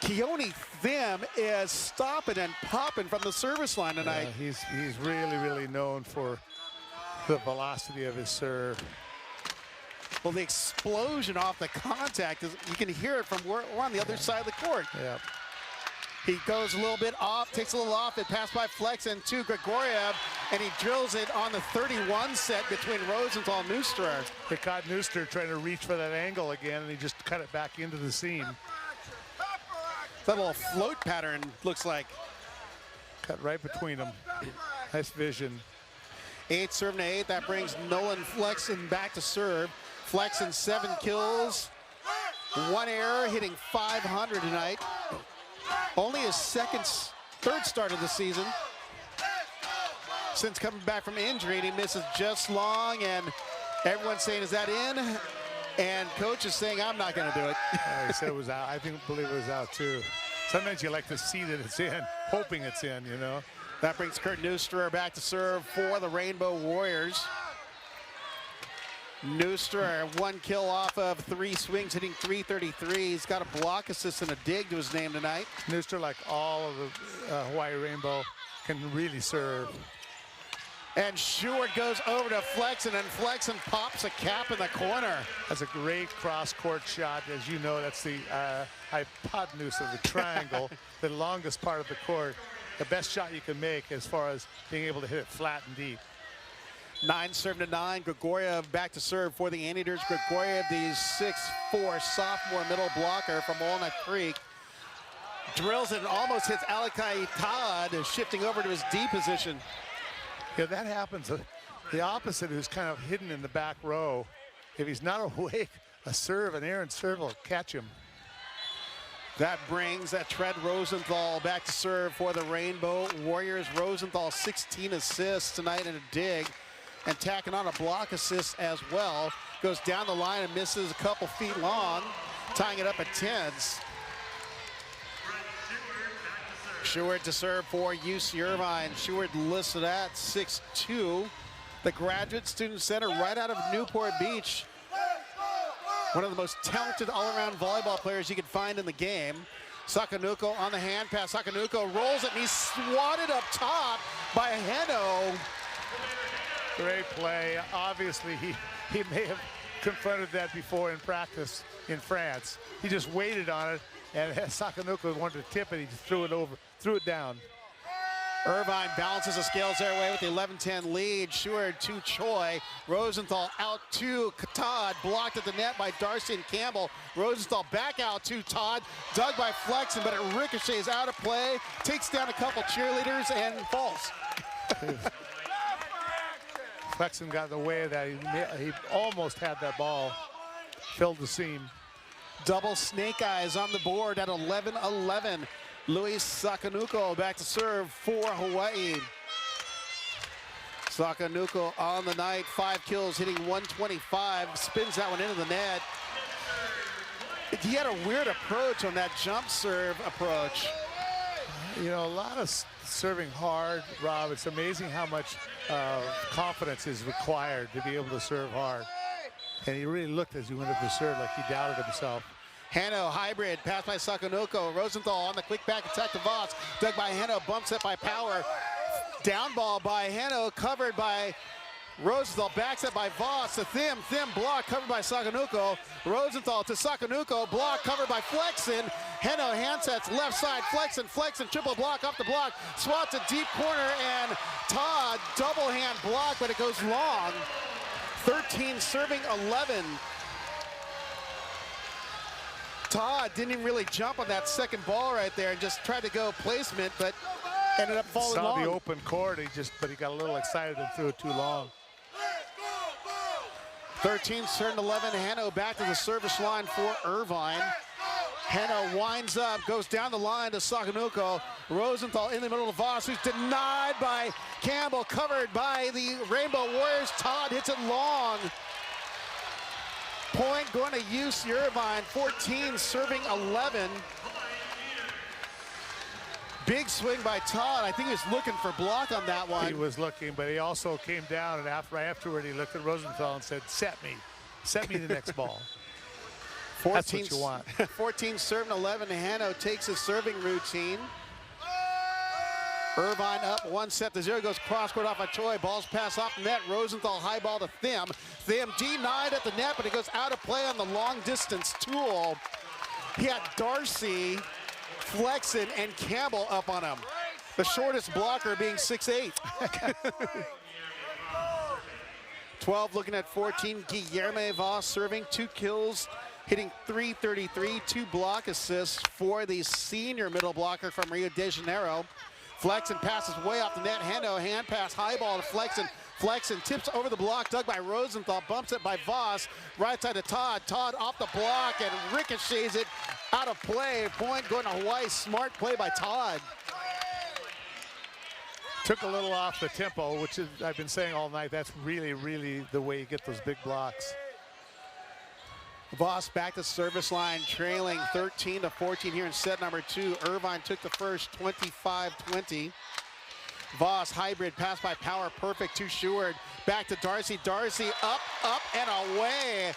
Keone Thim is stopping and popping from the service line tonight. Yeah, he's really known for the velocity of his serve. Well, the explosion off the contact, you can hear it from we're on the other side of the court. Yeah. He goes a little bit off, takes a little off, it passed by Flexen to Grigoriev, and he drills it on the 31 set between Rosenthal and Neuster. They caught Neuster trying to reach for that angle again, and he just cut it back into the seam. That little float pattern looks like. Cut right between them. Nice vision. 8 serving to 8. That brings Nolan Flexen back to serve. Flexen 7 kills, 1 error, hitting .500 tonight. Only his third start of the season. Since coming back from injury, and he misses just long, and everyone's saying, is that in? And coach is saying, I'm not going to do it. He said it was out. I believe it was out too. Sometimes you like to see that it's in, hoping it's in, you know. That brings Kurt Neuster back to serve for the Rainbow Warriors. Neuster, 1 kill off of 3 swings, hitting .333. He's got a block assist and a dig to his name tonight. Neuster, like all of the Hawaii Rainbow, can really serve. And Sheward goes over to Flexen, and Flexen pops a cap in the corner. That's a great cross-court shot. As you know, that's the hypotenuse of the triangle, the longest part of the court. The best shot you can make as far as being able to hit it flat and deep. 9 serving to 9. Grigoriev back to serve for the Anteaters. Grigoriev, the 6'4" sophomore middle blocker from Walnut Creek, drills it and almost hits Alakai Todd, shifting over to his D position. Yeah, that happens. The opposite, who's kind of hidden in the back row, if he's not awake, an errant serve will catch him. That brings Tread Rosenthal back to serve for the Rainbow Warriors. Rosenthal 16 assists tonight in a dig, and tacking on a block assist as well. Goes down the line and misses a couple feet long, tying it up at 10s. Sheward to serve for UC Irvine. Sheward listed at 6'2". The Graduate Student Center right out of Newport Beach. One of the most talented all-around volleyball players you could find in the game. Sakanuko on the hand pass. Sakanuko rolls it, and he's swatted up top by Heno. Great play. Obviously, he may have confronted that before in practice in France. He just waited on it, and as Sakanuko wanted to tip it, he just threw it down. Irvine balances the scales their way with the 11-10 lead. Seward to Choi. Rosenthal out to Todd. Blocked at the net by Darcy and Campbell. Rosenthal back out to Todd. Dug by Flexen, but it ricochets out of play. Takes down a couple cheerleaders and falls. Flexen got in the way of that. He almost had that ball. Filled the seam. Double snake eyes on the board at 11-11. Luis Sakanuko back to serve for Hawaii. Sakanuko on the night, 5 kills, hitting 125, spins that one into the net. He had a weird approach on that jump serve approach. You know, a lot of serving hard, Rob. It's amazing how much confidence is required to be able to serve hard. And he really looked as he went up to serve like he doubted himself. Hanno hybrid, pass by Sakanuko. Rosenthal on the quick back attack to Voss. Dug by Hanno, bumps it by Power. Down ball by Hanno, covered by Rosenthal. Backs it by Voss to Thim. Thim block, covered by Sakanuko. Rosenthal to Sakanuko, block covered by Flexen. Hanno handsets left side, Flexen. Flexen triple block off the block. Swats a deep corner, and Todd double hand block, but it goes long. 13 serving 11. Todd didn't even really jump on that second ball right there and just tried to go placement, but ended up falling long. Saw the open court, but he got a little excited and threw it too long. 13 serving 11. Hanno back to the service line for Irvine. Hanno winds up, goes down the line to Sakanuko. Rosenthal in the middle of Voss, who's denied by Campbell, covered by the Rainbow Warriors. Todd hits it long. Point going to UC Irvine, 14 serving 11. Big swing by Todd. I think he was looking for block on that one. He was looking, but he also came down, and right afterward he looked at Rosenthal and said, set me the next ball. 14, That's what you want. 14 serving 11. Hanno takes his serving routine. Irvine up 1-0, goes cross court off of Choi. Ball's pass off net. Rosenthal high ball to Thim. Thim denied at the net, but it goes out of play on the long distance tool. He had Darcy, Flexen, and Campbell up on him. The shortest blocker being 6'8". 12 looking at 14. Guilherme Voss serving, 2 kills, hitting .333, 2 block assists for the senior middle blocker from Rio de Janeiro. Flexen passes way off the net. Hanno hand pass, high ball to Flexen. Flexen tips over the block, dug by Rosenthal, bumps it by Voss. Right side to Todd. Todd off the block and ricochets it out of play. Point going to Hawaii. Smart play by Todd. Took a little off the tempo, which is, I've been saying all night, that's really, really the way you get those big blocks. Voss back to service line, trailing 13-14 here in set number 2. Irvine took the first, 25-20. Voss hybrid pass by Power, perfect to Seward. Back to Darcy. Darcy up, and away.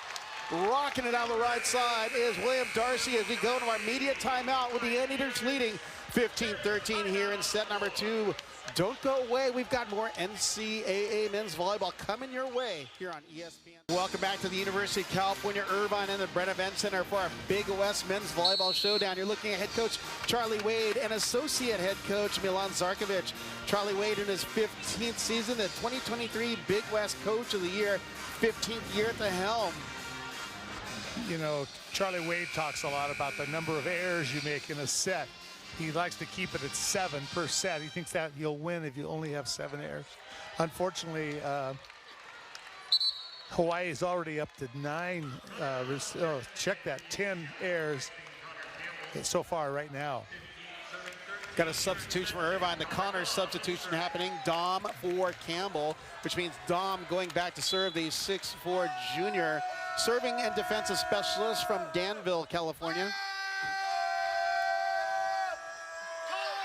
Rocking it on the right side is William Darcy as we go to our media timeout with the Anteaters leading 15-13 here in set number 2. Don't go away. We've got more NCAA men's volleyball coming your way here on ESPN. Welcome back to the University of California, Irvine and the Brett Event Center for our Big West men's volleyball showdown. You're looking at head coach Charlie Wade and associate head coach Milan Zarkovic. Charlie Wade in his 15th season, the 2023 Big West Coach of the Year, 15th year at the helm. You know, Charlie Wade talks a lot about the number of errors you make in a set. He likes to keep it at 7 per set. He thinks that you'll win if you only have 7 errors. Unfortunately, Hawaii is already up to 9. Check that, 10 errors so far right now. Got a substitution for Irvine. The Connors substitution happening. Dom for Campbell, which means Dom going back to serve, the 6'4" junior. Serving and defensive specialist from Danville, California.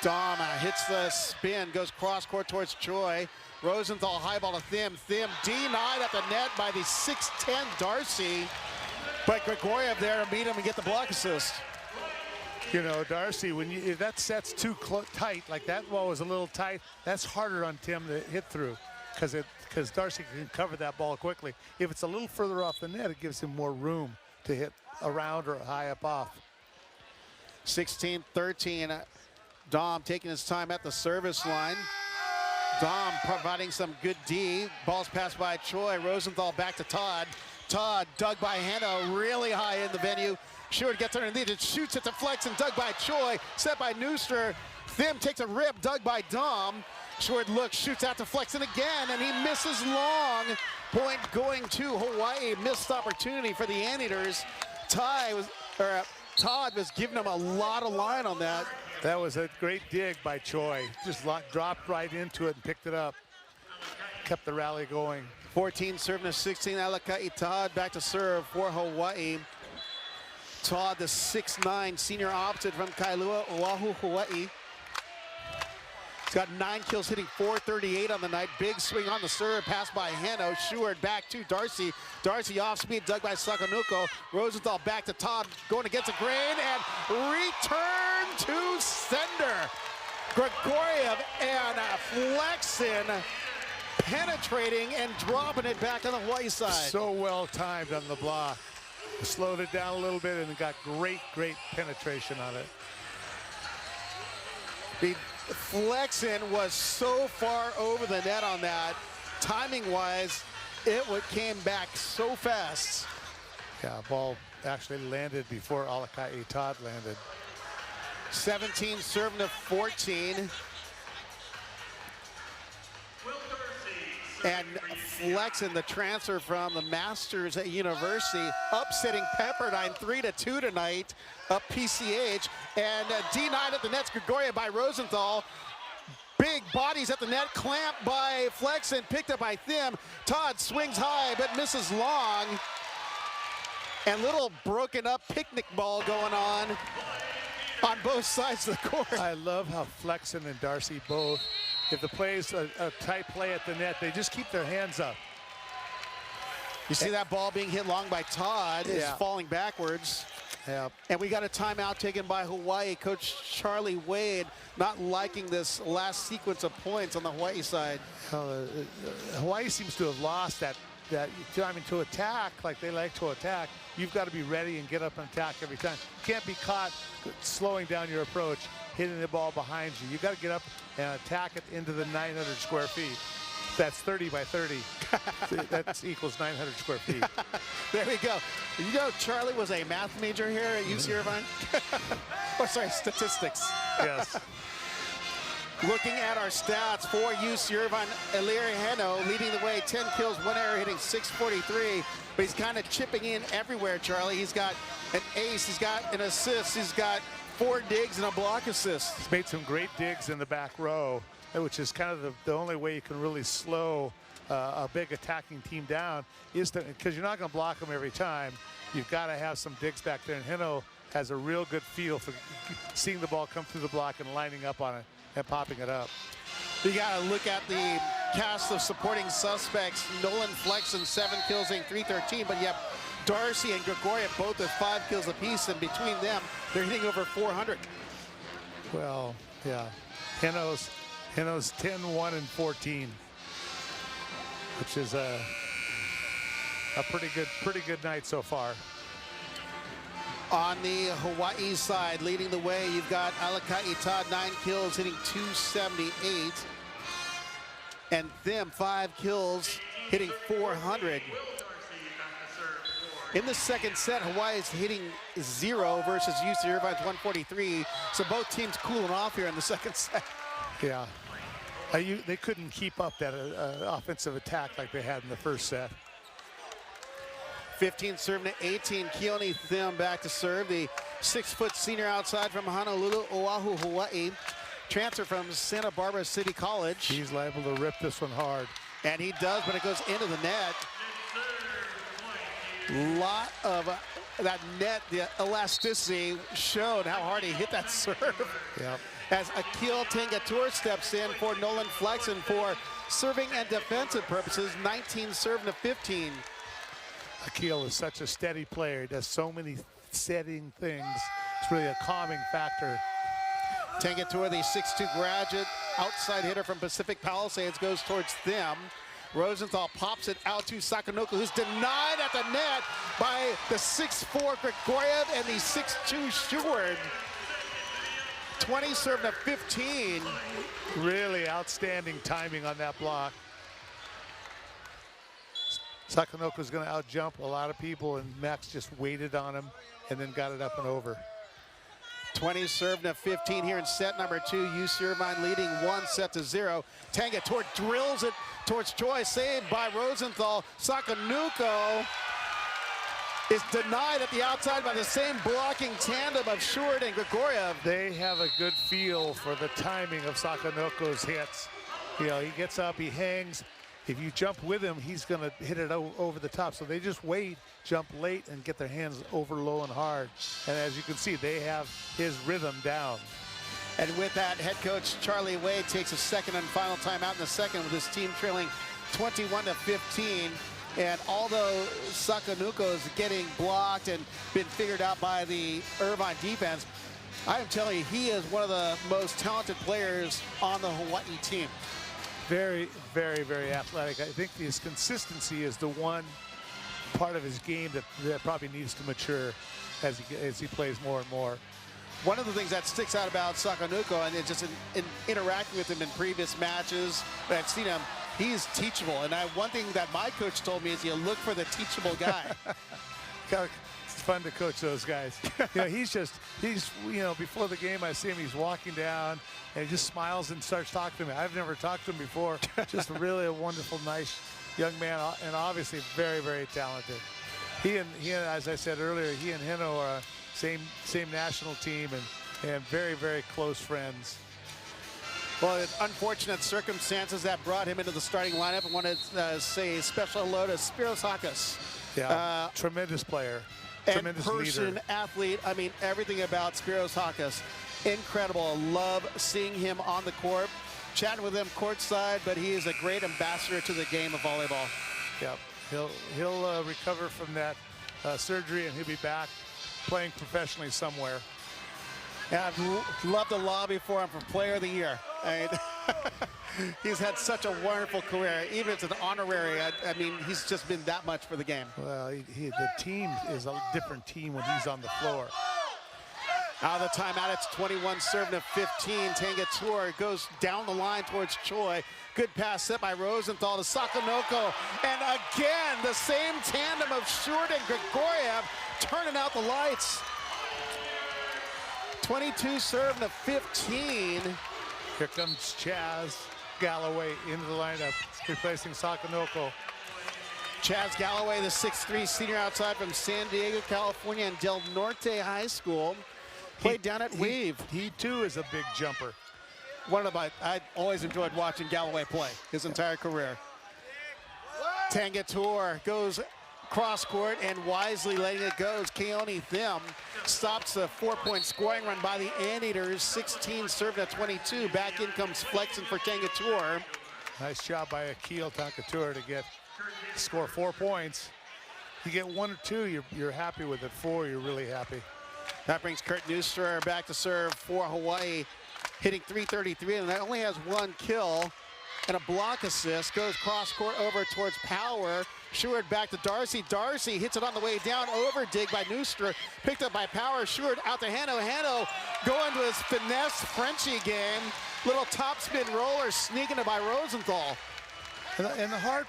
Dom hits the spin, goes cross court towards Choi. Rosenthal high ball to Thim. Thim denied at the net by the 6'10" Darcy. But Grigoriev there to meet him and get the block assist. You know, Darcy, if that set's too tight, like that ball was a little tight, that's harder on Tim to hit through because Darcy can cover that ball quickly. If it's a little further off the net, it gives him more room to hit around or high up off. 16-13. Dom taking his time at the service line. Dom providing some good D. Ball's passed by Troy. Rosenthal back to Todd. Todd dug by Hanno, really high in the venue. Stewart gets underneath it, shoots it to Flex and dug by Choi. Set by Nooster. Thim takes a rip, dug by Dom. Stewart looks, shoots out to Flex and again, and he misses long. Point going to Hawaii. Missed opportunity for the Anteaters. Todd was giving him a lot of line on that. That was a great dig by Choi. Just dropped right into it and picked it up. Kept the rally going. 14 serving to 16. Alakai Todd back to serve for Hawaii. Todd, the 6'9" senior opposite from Kailua, Oahu, Hawaii. He's got 9 kills, hitting .438 on the night. Big swing on the serve, pass by Hanno. Stewart back to Darcy. Darcy off speed, dug by Sakanuko. Rosenthal back to Todd, going against the grain, and return to sender. Grigoriev and Flexen penetrating and dropping it back on the Hawaii side. So well timed on the block. Slowed it down a little bit and got great penetration on it. The Flexen was so far over the net on that. Timing-wise, it came back so fast. Yeah, ball actually landed before Alakai Todd landed. 17 serving to 14. And Flexen, the transfer from the Masters at University, upsetting Pepperdine 3-2 tonight, up PCH. And D9 at the net, Grigoriev by Rosenthal. Big bodies at the net, clamped by Flexen, picked up by Thim. Todd swings high, but misses long. And little broken up picnic ball going on both sides of the court. I love how Flexen and Darcy both, if the play's a tight play at the net, they just keep their hands up. You see that ball being hit long by Todd, is falling backwards. Yeah. And we got a timeout taken by Hawaii. Coach Charlie Wade not liking this last sequence of points on the Hawaii side. Hawaii seems to have lost that, to attack like they like to attack, you've got to be ready and get up and attack every time. You can't be caught slowing down your approach, hitting the ball behind you. You got to get up and attack it into the 900 square feet. That's 30 by 30. That equals 900 square feet. There we go. You know, Charlie was a math major here at UC Irvine. Oh, sorry, statistics. Yes. Looking at our stats for UC Irvine, Eliri Hanno leading the way, 10 kills, 1 error, hitting .643. But he's kind of chipping in everywhere, Charlie. He's got an ace, he's got an assist, he's got 4 digs and a block assist. He's made some great digs in the back row, which is kind of the only way you can really slow a big attacking team down, is because you're not going to block them every time. You've got to have some digs back there, and Hanno has a real good feel for seeing the ball come through the block and lining up on it and popping it up. You got to look at the cast of supporting suspects. Nolan Flexen, 7 kills, hitting .313, but you have Darcy and Grigoriev both with 5 kills apiece, and between them, they're hitting over 400. Well, yeah, Hanno's 10, 1, and 14, which is a pretty good night so far. On the Hawaii side, leading the way, you've got Alakai Todd, 9 kills, hitting .278. And Thim, 5 kills, hitting .400. In the second set, Hawaii's hitting 0 versus UC Irvine's 143. So both teams cooling off here in the second set. Yeah. They couldn't keep up that offensive attack like they had in the first set. 15 serving to 18. Keone Thim back to serve. The 6-foot senior outside from Honolulu, Oahu, Hawaii. Transfer from Santa Barbara City College. He's liable to rip this one hard. And he does, but it goes into the net. Lot of that net, the elasticity showed how hard he hit that serve. Yep. As Akil Tengatur steps in for Nolan Flexen for serving and defensive purposes, 19 serving to 15. Akil is such a steady player. He does so many setting things. It's really a calming factor. Tengatur, the 6'2" graduate, outside hitter from Pacific Palisades, goes towards Thim. Rosenthal pops it out to Sakanuko, who's denied at the net by the 6'4" Grigoriev and the 6'2" Stewart. 20 serving at 15. Really outstanding timing on that block. Sakanoko's going to out-jump a lot of people, and Max just waited on him and then got it up and over. 20 served at 15 here in set number 2. UC Irvine leading 1-0. Tangator drills it towards Choi, saved by Rosenthal. Sakanuko is denied at the outside by the same blocking tandem of Short and Grigoriev. They have a good feel for the timing of Sakanoko's hits. You know, he gets up, he hangs. If you jump with him, he's going to hit it over the top. So they just wait, jump late, and get their hands over low and hard. And as you can see, they have his rhythm down. And with that, head coach Charlie Wade takes a second and final timeout in the second with his team trailing 21-15. And although Sakanuko is getting blocked and been figured out by the Irvine defense, I am telling you, he is one of the most talented players on the Hawaii team. Very, very, very athletic. I think his consistency is the one part of his game that probably needs to mature as he plays more and more. One of the things that sticks out about Sakanuko, and it's just in interacting with him in previous matches that I've seen him, he's teachable. And one thing that my coach told me is you look for the teachable guy. It's fun to coach those guys. You know, he's you know, before the game I see him, he's walking down and he just smiles and starts talking to me. I've never talked to him before. Just really a wonderful, nice young man, and obviously very, very talented. He and as I said earlier, he and Hino are same national team and very, very close friends. Well, unfortunate circumstances that brought him into the starting lineup. I want to say a special hello to Spiros Hakas. Yeah, tremendous player. Tremendous leader. Athlete. I mean, everything about Spiros Hakas. Incredible. Love seeing him on the court. Chatting with him courtside, but he is a great ambassador to the game of volleyball. Yep. He'll recover from that surgery, and he'll be back playing professionally somewhere. And I'd love to lobby for him for Player of the Year. He's had such a wonderful career. Even if it's an honorary, I mean, he's just been that much for the game. Well, the team is a different team when he's on the floor. Out of the timeout, it's 21 serving to 15. Tangator goes down the line towards Choi. Good pass set by Rosenthal to Sakanoko. And again, the same tandem of Short and Grigoriev turning out the lights. 22 serving to 15. Here comes Chaz Galloway into the lineup, replacing Sakanoko. Chaz Galloway, the 6'3" senior outside from San Diego, California, and Del Norte High School. Played down at Weave. He too is a big jumper. I always enjoyed watching Galloway play his entire career. Tangator goes cross court and wisely letting it go. Keone Thim stops the 4-point scoring run by the Anteaters. 16 served at 22. Back in comes Flexen for Tangator. Nice job by Akil Tangator to score 4 points. You get 1 or 2, you're happy with it. 4, you're really happy. That brings Kurt Neustra back to serve for Hawaii, hitting .333, and that only has 1 kill and a block assist. Goes cross court over towards Power. Sheward back to Darcy. Darcy hits it on the way down. Over dig by Neustra. Picked up by Power. Sheward out to Hano. Hano going to his finesse Frenchie game. Little topspin roller sneaking it by Rosenthal. And the hard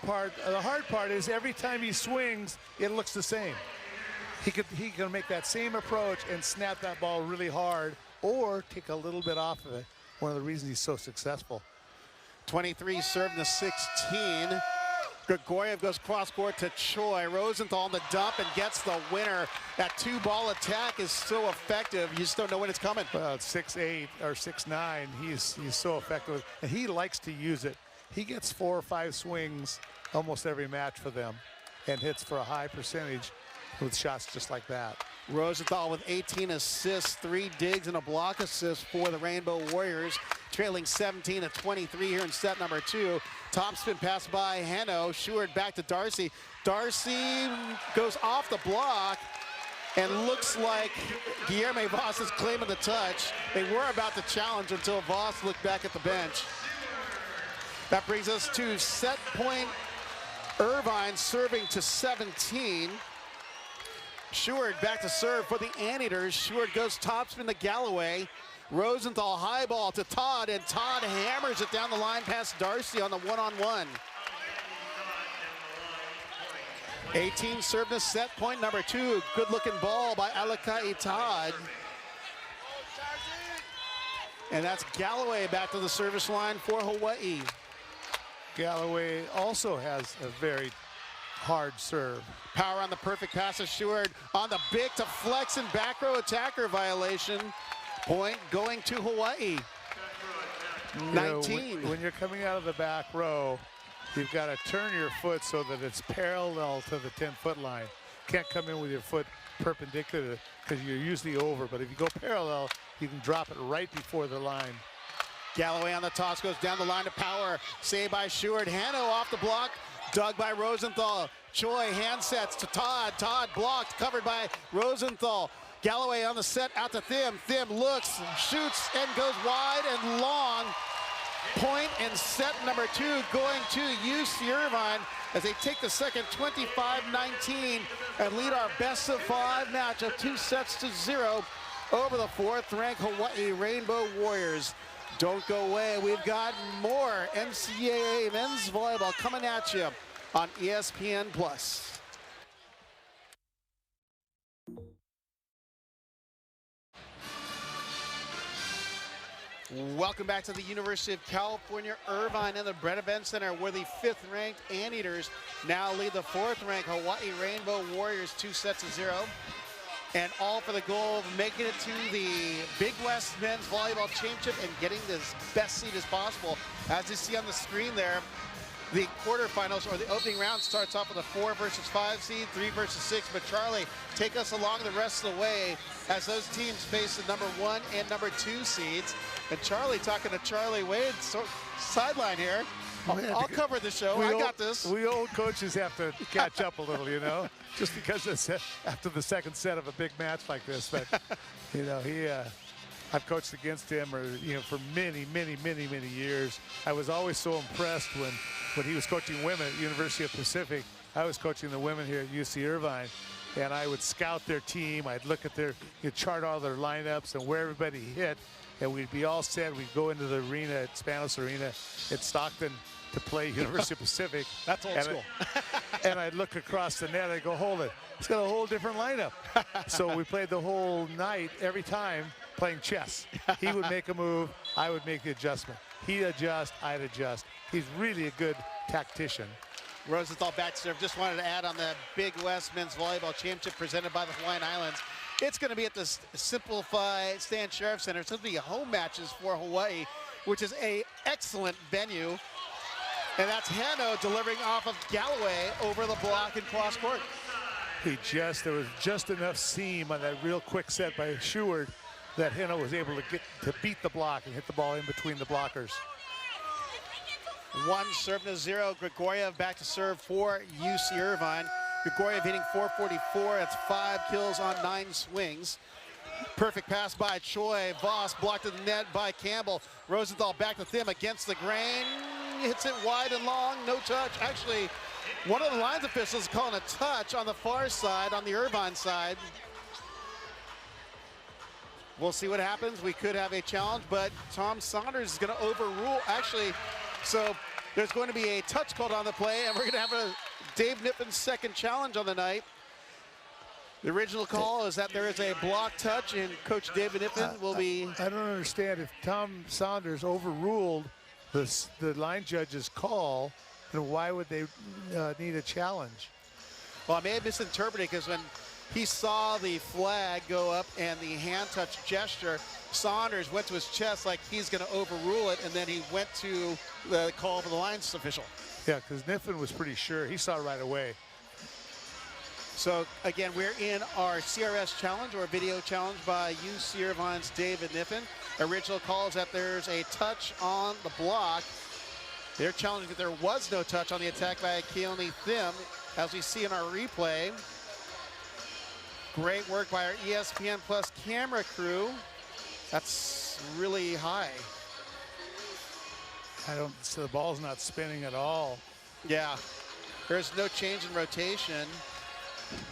part is every time he swings, it looks the same. He can make that same approach and snap that ball really hard or take a little bit off of it. One of the reasons he's so successful. 23 serving the 16. Grigoriev goes cross court to Choi. Rosenthal on the dump and gets the winner. That 2-ball attack is so effective. You just don't know when it's coming. Well, it's 6'8" or 6'9". He's so effective, and he likes to use it. He gets 4 or 5 swings almost every match for them and hits for a high percentage with shots just like that. Rosenthal with 18 assists, 3 digs and a block assist for the Rainbow Warriors, trailing 17-23 here in set number 2. Topspin pass by Hano. Sheward back to Darcy. Darcy goes off the block and looks like Guilherme Voss is claiming the touch. They were about to challenge until Voss looked back at the bench. That brings us to set point. Irvine serving to 17. Sheward back to serve for the Anteaters. Sheward goes topspin to Galloway. Rosenthal high ball to Todd, and Todd hammers it down the line past Darcy on the one-on-one. 18 serve to set, point number 2. Good looking ball by Alakai Todd. And that's Galloway back to the service line for Hawaii. Galloway also has a very hard serve. Power on the perfect pass of Sheward on the big to flex and back row attacker violation. Point going to Hawaii. 19. When you're coming out of the back row, you've got to turn your foot so that it's parallel to the 10-foot line. Can't come in with your foot perpendicular because you're usually over, but if you go parallel, you can drop it right before the line. Galloway on the toss, goes down the line to Power. Saved by Sheward. Hanno off the block, dug by Rosenthal. Choi hand sets to Todd. Todd blocked, covered by Rosenthal. Galloway on the set, out to Thim. Thim looks, shoots, and goes wide and long. Point and set number 2 going to UC Irvine as they take the second 25-19 and lead our best of 5 match of 2-0 over the 4th-ranked Hawaii Rainbow Warriors. Don't go away. We've got more NCAA men's volleyball coming at you on ESPN+. Welcome back to the University of California, Irvine in the Brett Event Center, where the 5th-ranked Anteaters now lead the 4th-ranked Hawaii Rainbow Warriors 2-0. And all for the goal of making it to the Big West Men's Volleyball Championship and getting this best seed as possible. As you see on the screen there, the quarterfinals or the opening round starts off with a 4 versus 5 seed, 3 versus 6. But Charlie, take us along the rest of the way as those teams face the number 1 and number 2 seeds. And Charlie, talking to Charlie Wade, sideline here. I'll cover the show. I got this. We old coaches have to catch up a little, you know, just because it's after the second set of a big match like this. But, you know, I've coached against him for many years. I was always so impressed when he was coaching women at University of Pacific. I was coaching the women here at UC Irvine, and I would scout their team. I'd look at chart all their lineups and where everybody hit, and we'd be all set. We'd go into the arena at Spanos Arena at Stockton to play University of Pacific. That's old school. And I'd look across the net, I'd go, hold it. It's got a whole different lineup. So we played the whole night, every time, playing chess. He would make a move, I would make the adjustment. He'd adjust, I'd adjust. He's really a good tactician. Rosenthal back to serve. Just wanted to add on the Big West Men's Volleyball Championship presented by the Hawaiian Islands. It's going to be at the Simplify Stan Sheriff Center. It's going to be home matches for Hawaii, which is an excellent venue. And that's Hanno delivering off of Galloway over the block in cross court. There was just enough seam on that real quick set by Sheward that Hanno was able to beat the block and hit the ball in between the blockers. 1-0. Grigoriev back to serve for UC Irvine. Grigoriev hitting .444. That's 5 kills on 9 swings. Perfect pass by Choi. Voss blocked in the net by Campbell. Rosenthal back to Thim against the grain. Hits it wide and long, no touch. Actually, one of the lines officials calling a touch on the far side, on the Irvine side. We'll see what happens. We could have a challenge, but Tom Saunders is going to overrule. Actually, so there's going to be a touch called on the play, and we're going to have a Dave Nippen's second challenge on the night. The original call is that there is a block touch, and Coach David Nippen will be... I don't understand if Tom Saunders overruled the line judge's call, then why would they need a challenge? Well, I may have misinterpreted, because when he saw the flag go up and the hand touch gesture, Saunders went to his chest like he's going to overrule it, and then he went to the call for the lines official. Yeah, because Niffen was pretty sure. He saw it right away. So, again, we're in our CRS challenge, or video challenge by UC Irvine's David Niffen. Original call is that there's a touch on the block. They're challenging that there was no touch on the attack by Keone Thim, as we see in our replay. Great work by our ESPN Plus camera crew. That's really high. So the ball's not spinning at all. Yeah, there's no change in rotation.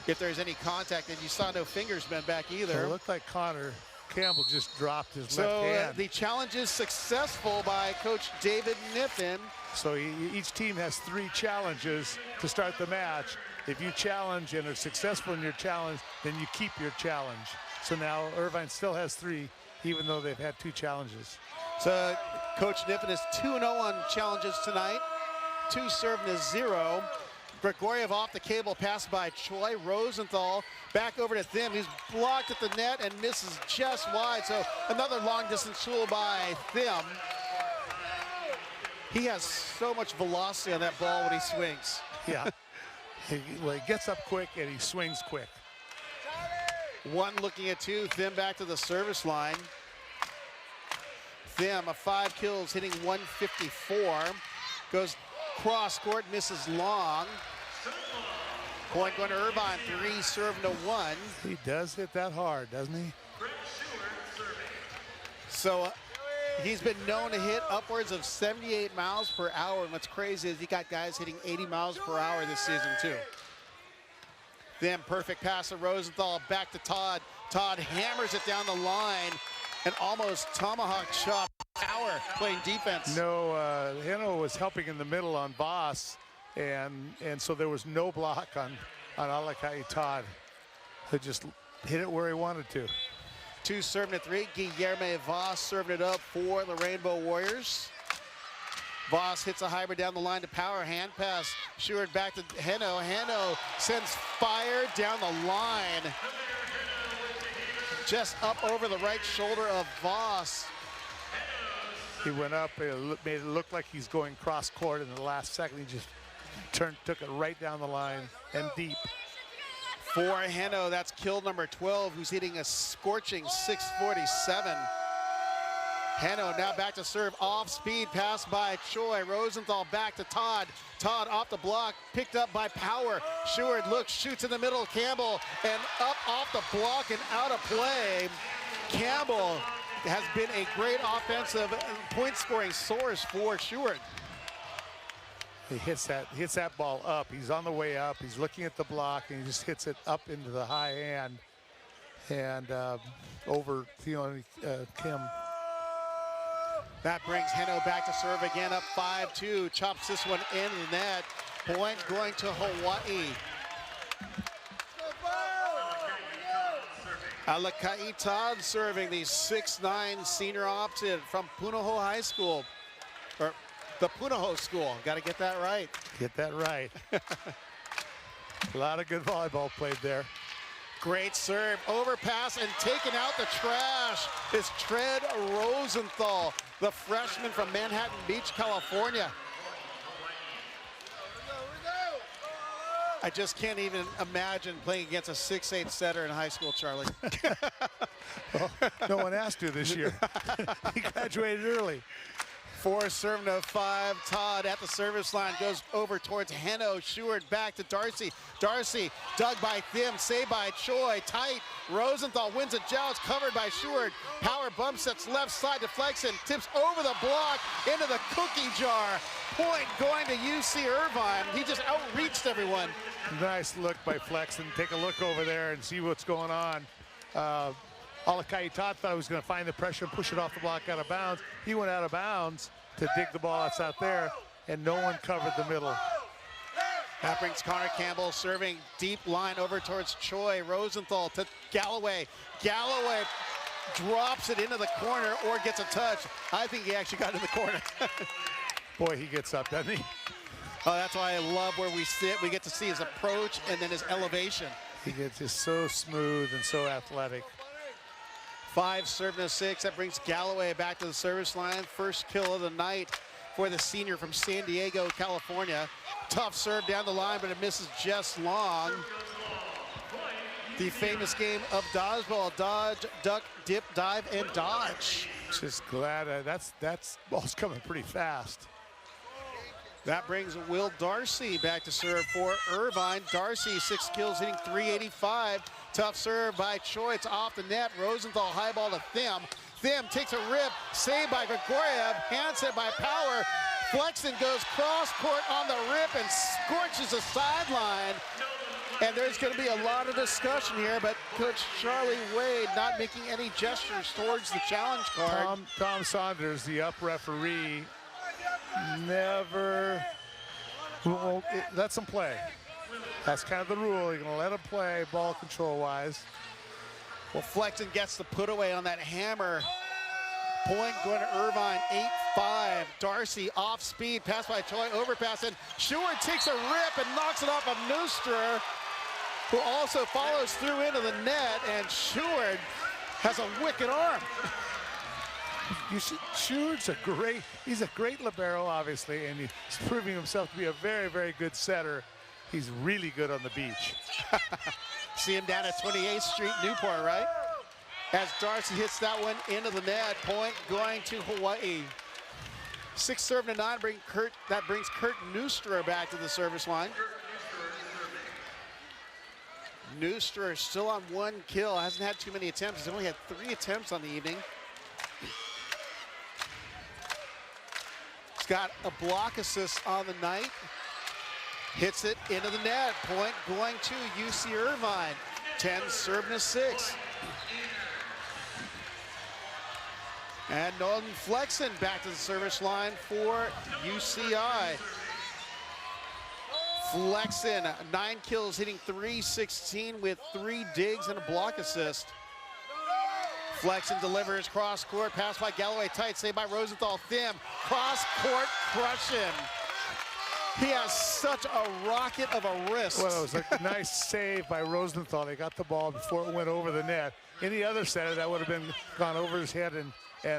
if there's any contact, and you saw no fingers bent back either. It looked like Connor Campbell just dropped his So left hand. the challenge is successful by Coach David Niffen. So each team has 3 challenges to start the match. If you challenge and are successful in your challenge, then you keep your challenge. So now Irvine still has 3, even though they've had 2 challenges. So Coach Niffen is 2-0 on challenges tonight. 2 served and a 0. Grigoriev off the cable, passed by Choi. Rosenthal back over to Thim. He's blocked at the net and misses just wide. So another long distance tool by Thim. He has so much velocity on that ball when he swings. Yeah. He gets up quick and he swings quick. 1 looking at 2. Thim back to the service line. Thim, 5 kills, hitting 154. Goes cross court, misses long. Point going to Irvine, 3 serving to 1. He does hit that hard, doesn't he? So he's been known to hit upwards of 78 miles per hour. And what's crazy is he got guys hitting 80 miles per hour this season too. Then perfect pass to Rosenthal, back to Todd. Todd hammers it down the line and almost tomahawk chop. Power playing defense. No, Heno was helping in the middle on Voss, and so there was no block on Alakai Todd. He just hit it where he wanted to. 2 serving at 3. Guillerme Voss serving it up for the Rainbow Warriors. Voss hits a hybrid down the line to Power. Hand pass. Schuart back to Heno. Heno sends fire down the line. Just up over the right shoulder of Voss. He went up, made it look like he's going cross court in the last second. He just took it right down the line and deep. For Heno, that's kill number 12, who's hitting a scorching 647. Heno now back to serve, off speed, pass by Choi. Rosenthal back to Todd. Todd off the block, picked up by Power. Schuart looks, shoots in the middle, Campbell, and up off the block and out of play. Campbell has been a great offensive point-scoring source for Schuart. He hits that ball up. He's on the way up. He's looking at the block, and he just hits it up into the high hand and over Kim. That brings Heno back to serve again, up 5-2. Chops this one in the net. Point going to Hawai'i. Alakai Todd serving, the 6'9" senior opted from Punahou High School. Or the Punahou School, got to get that right. Get that right. A lot of good volleyball played there. Great serve, overpass, and taking out the trash is Tread Rosenthal, the freshman from Manhattan Beach, California. I just can't even imagine playing against a 6'8" setter in high school, Charlie. Well, no one asked you this year. He graduated early. 4 serving to 5. Todd at the service line goes over towards Heno. Schuart back to Darcy. Darcy dug by Thim, saved by Choi. Tight. Rosenthal wins a joust, covered by Schuart. Power bump sets left side to Flexen. Tips over the block into the cookie jar. Point going to UC Irvine. He just outreached everyone. Nice look by Flexen. Take a look over there and see what's going on. Alakai Todd thought he was going to find the pressure and push it off the block out of bounds. He went out of bounds to dig the ball that's out there, and no one covered the middle. That brings Connor Campbell serving deep line over towards Choi. Rosenthal to Galloway. Galloway drops it into the corner or gets a touch. I think he actually got in the corner. Boy, he gets up, doesn't he? Oh, that's why I love where we sit. We get to see his approach and then his elevation. He gets just so smooth and so athletic. 5 serving to 6. That brings Galloway back to the service line. First kill of the night for the senior from San Diego, California. Tough serve down the line, but it misses just long. The famous game of dodgeball: dodge, duck, dip, dive, and dodge. Just glad that's ball's coming pretty fast. That brings Will Darcy back to serve for Irvine. Darcy, 6 kills, hitting 385. Tough serve by Choi. It's off the net. Rosenthal high ball to Thim. Thim takes a rip, saved by Grigoriev, hand set by Power. Flexen goes cross court on the rip and scorches the sideline. And there's going to be a lot of discussion here, but Coach Charlie Wade not making any gestures towards the challenge card. Tom Saunders, the up referee, never lets him play. That's kind of the rule. You're going to let him play ball control-wise. Well, Flexen gets the put away on that hammer. Point going to Irvine, 8-5. Darcy off speed, pass by Choi, overpass, and Sheward takes a rip and knocks it off of Neustra, who also follows through into the net, and Sheward has a wicked arm. You see, Sheward's he's a great libero, obviously, and he's proving himself to be a very, very good setter. He's really good on the beach. See him down at 28th Street, Newport, right? As Darcy hits that one into the net, point going to Hawai'i. 6-9 brings Kurt Neustra back to the service line. Neustra still on 1 kill, hasn't had too many attempts. He's only had 3 attempts on the evening. He's got a block assist on the night. Hits it into the net. Point going to UC Irvine. 10-6. And Nolan Flexen back to the service line for UCI. Flexen, 9 kills, hitting .316 with 3 digs and a block assist. Flexen delivers cross court, pass by Galloway, tight, saved by Rosenthal. Thim, cross court, crush him. He has such a rocket of a wrist. Well, it was a nice save by Rosenthal. They got the ball before it went over the net. Any other setter, that would have gone over his head and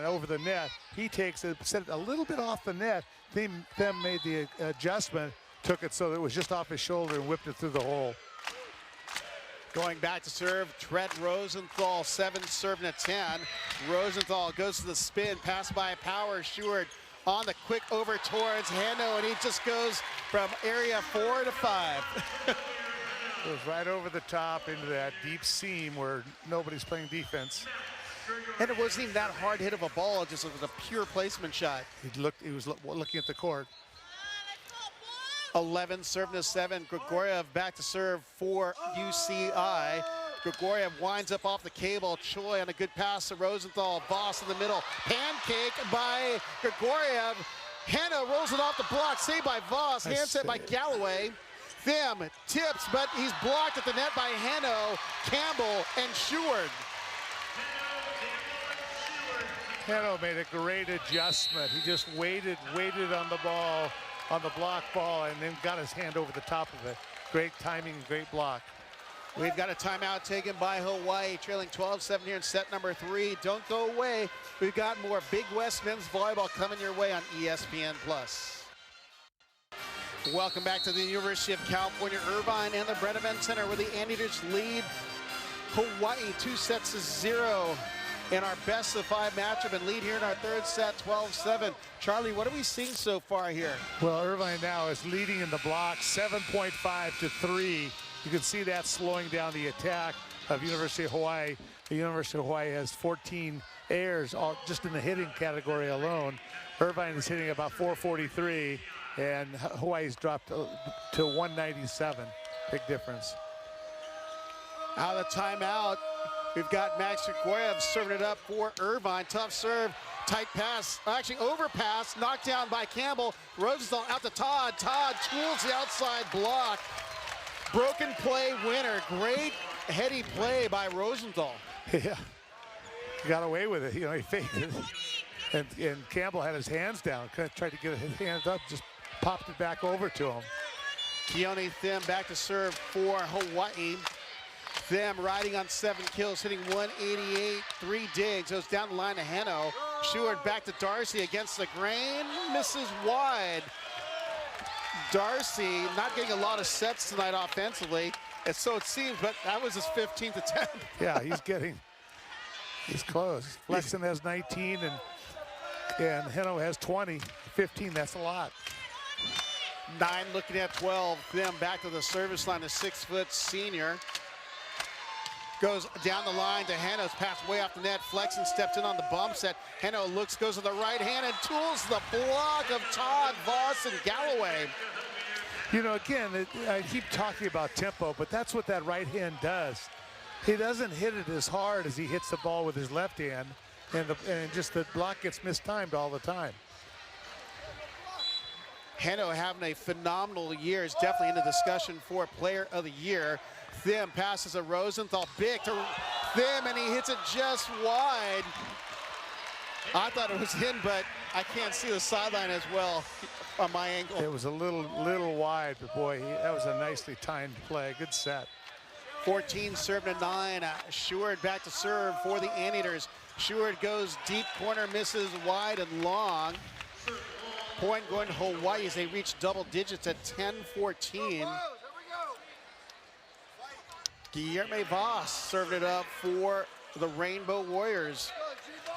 over the net. He takes it, set it a little bit off the net. Them made the adjustment, took it so that it was just off his shoulder and whipped it through the hole. Going back to serve, Trent Rosenthal, 7-10. Rosenthal goes to the spin, pass by Power, Sheward on the quick over towards Hano, and he just goes from area 4 to 5. Goes right over the top into that deep seam where nobody's playing defense. And it wasn't even that hard hit of a ball, it was a pure placement shot. He was looking at the court. 11-7. Grigoriev back to serve for UCI. Grigoriev winds up off the cable. Choi on a good pass to Rosenthal. Voss in the middle. Pancake by Grigoriev. Hanna rolls it off the block. Saved by Voss. Hand set by Galloway. Thim tips, but he's blocked at the net by Hanno, Campbell, and Sheward. Hanno made a great adjustment. He just waited on the ball, on the block ball, and then got his hand over the top of it. Great timing and great block. We've got a timeout taken by Hawai'i, trailing 12-7 here in set number 3. Don't go away. We've got more Big West men's volleyball coming your way on ESPN+. Welcome back to the University of California, Irvine and the Brett Event Center, where the Anteaters lead Hawai'i 2-0 in our best of 5 matchup and lead here in our 3rd set, 12-7. Charlie, what are we seeing so far here? Well, Irvine now is leading in the block, 7.5 to 3. You can see that slowing down the attack of University of Hawaii. The University of Hawaii has 14 airs, all just in the hitting category alone. Irvine is hitting about 443, and Hawaii's dropped to 197. Big difference. Out of the timeout, we've got Max Grigoriev serving it up for Irvine. Tough serve, tight pass, actually overpass, knocked down by Campbell. Rosenthal out to Todd. Todd tools the outside block. Broken play winner. Great heady play by Rosenthal. Yeah, he got away with it. You know, he faked it. And Campbell had his hands down. Kind of tried to get his hands up, just popped it back over to him. Keone Thim back to serve for Hawai'i. Thim riding on 7 kills, hitting 188, 3 digs. Goes down the line to Hanno. Sheward back to Darcy against the grain, misses wide. Darcy not getting a lot of sets tonight offensively, and so it seems, but that was his 15th attempt. Yeah, he's close. Flexen has 19 and Hanno has 20. 15, that's a lot. 9 looking at 12. Thim back to the service line, a 6-foot senior. goes down the line to Hano's pass way off the net. Flexen steps in on the bump set. Hano looks, goes to the right hand and tools the block of Todd, Voss, and Galloway. You know, again, I keep talking about tempo, but that's what that right hand does. He doesn't hit it as hard as he hits the ball with his left hand, and just the block gets mistimed all the time. Hano having a phenomenal year, is definitely in the discussion for Player of the Year. Thim passes a Rosenthal, big to Thim, and he hits it just wide. I thought it was in, but I can't see the sideline as well on my angle. It was a little wide, but boy, that was a nicely timed play. Good set. 14 serving to 9. Sheward back to serve for the Anteaters. Sheward goes deep corner, misses wide and long. Point going to Hawaii as they reach double digits at 10-14. Guillermo Voss served it up for the Rainbow Warriors.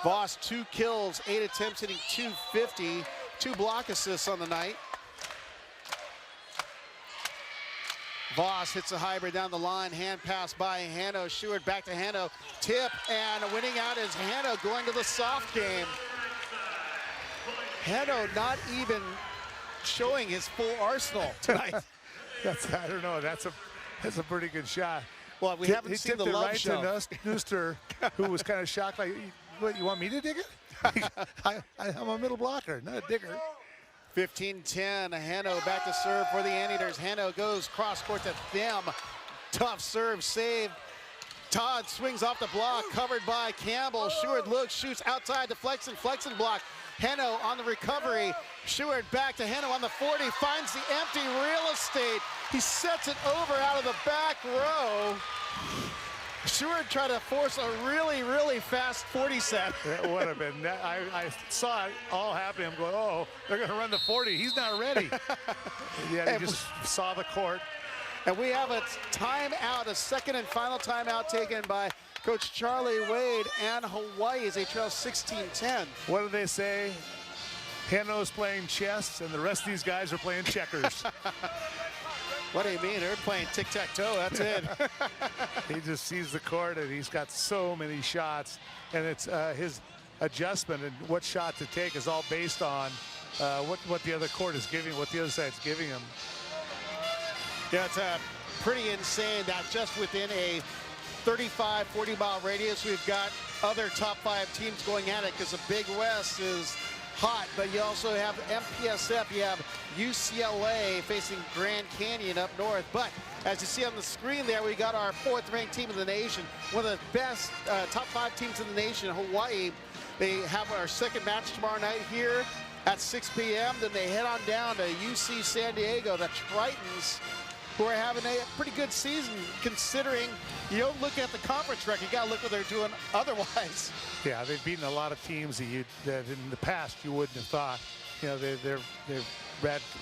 Voss, 2 kills, 8 attempts, hitting .250, 2 block assists on the night. Voss hits a hybrid down the line, hand pass by Hano. Sheward back to Hano, tip, and winning out is Hano going to the soft game. Hano not even showing his full arsenal tonight. I don't know, that's a pretty good shot. Well, we haven't seen the love show. He tipped it right to Nooster, who was kind of shocked, like, what, you want me to dig it? I'm a middle blocker, not a digger. 15-10, Hano back to serve for the Anteaters. Hano goes cross court to Thim. Tough serve, save. Todd swings off the block, covered by Campbell. Sheward looks, shoots outside to Flexen block. Hano on the recovery. Sheward back to Hano on the 40, finds the empty real estate. He sets it over out of the back row. Sheward tried to force a really fast 40 set. That would have been, I saw it all happening. I'm going, oh, they're going to run the 40. He's not ready. Yeah, he just saw the court. And we have a timeout, a second and final timeout taken by Coach Charlie Wade and Hawaii as they trail 16-10. What do they say? Hano's playing chess, and the rest of these guys are playing checkers. What do you mean? They're playing tic-tac-toe, that's it. He just sees the court, and he's got so many shots, and it's his adjustment and what shot to take is all based on what the other court is giving, what the other side's giving him. Yeah, it's pretty insane that just within a 35, 40-mile radius, we've got other top 5 teams going at it because the Big West is hot, but you also have MPSF, you have UCLA facing Grand Canyon up north. But as you see on the screen there, we got our 4th-ranked team in the nation, one of the best top 5 teams in the nation, Hawaii. They have our second match tomorrow night here at 6 p.m. Then they head on down to UC San Diego, the Tritons, who are having a pretty good season considering you don't look at the conference record, you got to look what they're doing otherwise. Yeah, they've beaten a lot of teams that in the past you wouldn't have thought. You know,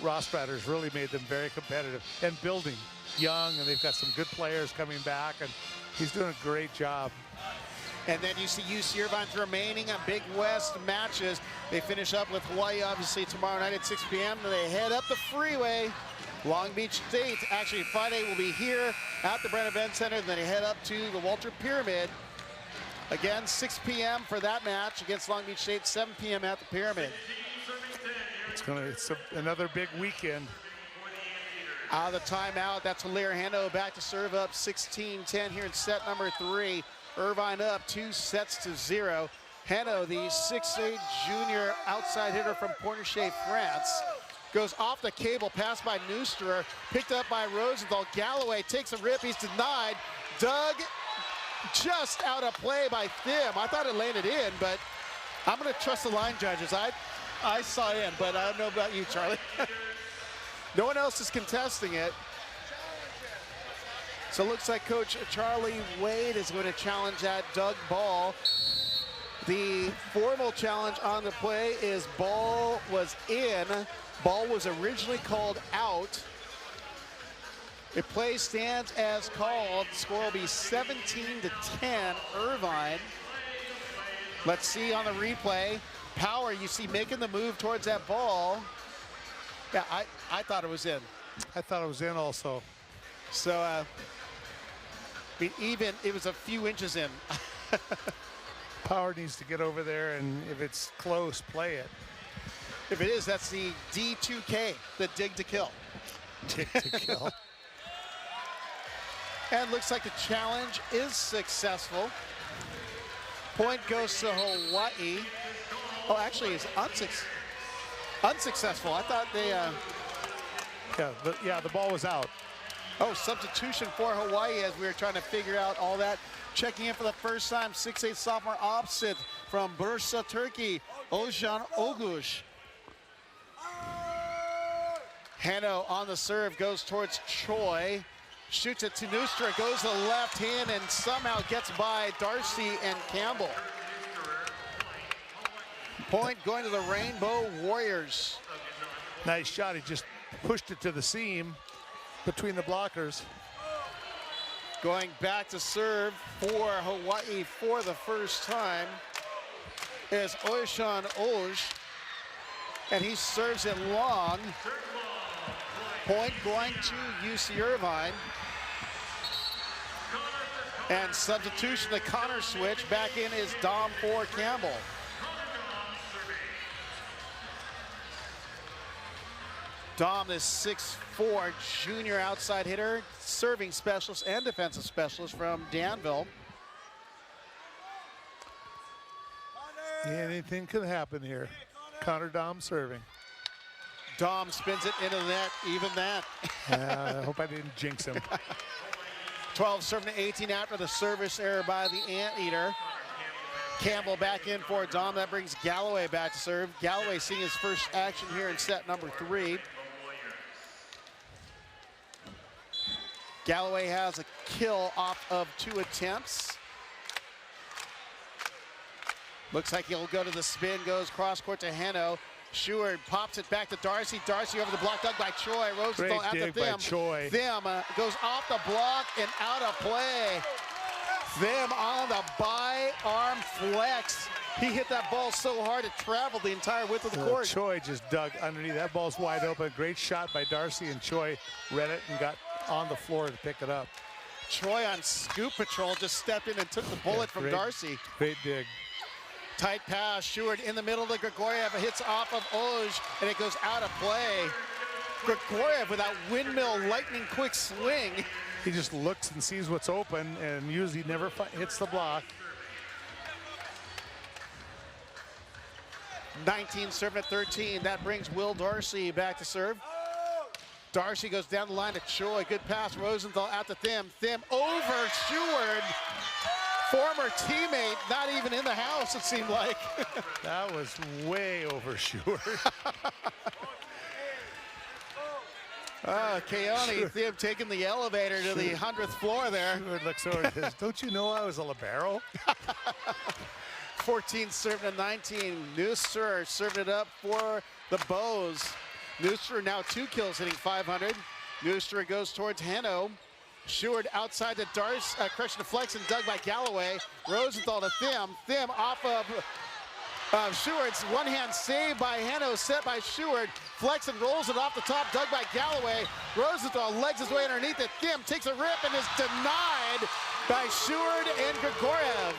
Ross Riders really made them very competitive and building young, and they've got some good players coming back, and he's doing a great job. And then you see UC Irvine's remaining on Big West matches. They finish up with Hawaii, obviously, tomorrow night at 6 p.m. And they head up the freeway. Long Beach State, actually Friday, will be here at the Brent Event Center. And then they head up to the Walter Pyramid. Again, 6 p.m. for that match against Long Beach State, 7 p.m. at the Pyramid. It's another big weekend. Out of the timeout, that's Hilaire Hano back to serve up 16-10 here in set number 3. Irvine up 2-0. Hano, the 6'8" junior outside hitter from Pornichet, France, goes off the cable, passed by Nooster, picked up by Rosenthal. Galloway takes a rip, he's denied. Dug just out of play by Thim. I thought it landed in, but I'm gonna trust the line judges. I saw it in, but I don't know about you, Charlie. No one else is contesting it. So it looks like Coach Charlie Wade is going to challenge that Doug Ball. The formal challenge on the play is ball was in. Ball was originally called out. The play stands as called. The score will be 17-10 Irvine. Let's see on the replay. Power, you see making the move towards that ball. Yeah, I thought it was in. I thought it was in also. So I mean, even it was a few inches in. Power needs to get over there, and if it's close, play it. If it is, that's the D2K, the dig to kill. Dig to kill. And looks like the challenge is successful. Point goes to Hawaii. Oh, actually, it's unsuccessful. I thought they... Yeah, the ball was out. Oh, substitution for Hawaii as we were trying to figure out all that. Checking in for the first time, 6'8" sophomore opposite from Bursa, Turkey, Ozcan Oguş. Hanno on the serve, goes towards Choi. Shoots it to Nustra, goes to the left hand and somehow gets by Darcy and Campbell. Point going to the Rainbow Warriors. Nice shot. He just pushed it to the seam between the blockers. Going back to serve for Hawaii for the first time is Ozcan Oguş, and he serves it long. Point going to UC Irvine. And substitution, the Connor switch. Back in is Dom for Campbell. Dom is 6'4", junior outside hitter, serving specialist and defensive specialist from Danville. Anything could happen here. Connor Dom serving. Dom spins it into the net, even that. I hope I didn't jinx him. 12 serving to 18 after the service error by the Anteater. Campbell back in for Dom. That brings Galloway back to serve. Galloway seeing his first action here in set number 3. Galloway has a kill off of 2 attempts. Looks like he'll go to the spin, goes cross court to Hanno. Schuard pops it back to Darcy. Darcy over the block, dug by Choi. Rosenthal Great dig by Choi. Them goes off the block and out of play. Them on the by-arm flex. He hit that ball so hard it traveled the entire width of the court. Choi just dug underneath. That ball's wide open. Great shot by Darcy, and Choi read it and got on the floor to pick it up. Choi on scoop patrol just stepped in and took the bullet from Darcy. Great dig. Tight pass, Schuard in the middle to Grigoriev, hits off of Oj, and it goes out of play. Grigoriev with that windmill lightning quick swing. He just looks and sees what's open and usually never hits the block. 19 serving at 13. That brings Will Darcy back to serve. Darcy goes down the line to Choi. Good pass, Rosenthal out to Thim. Thim over Schuard. Former teammate, not even in the house, it seemed like. That was way over Schuard. Keone, Thim taking the elevator to the 100th floor there. Schuard looks over and says, don't you know I was a libero? 14 serving to 19. Nooster serving it up for the Bows. Nooster now 2 kills, hitting 500. Nooster goes towards Hanno. Schuard outside to Darce, correction to Flex, and dug by Galloway. Rosenthal to Thim. Thim off of Schuard's one-hand save by Hanno, set by Schuard. Flexen rolls it off the top, dug by Galloway. Rosenthal legs his way underneath it. Thim takes a rip and is denied by Schuard and Grigoriev.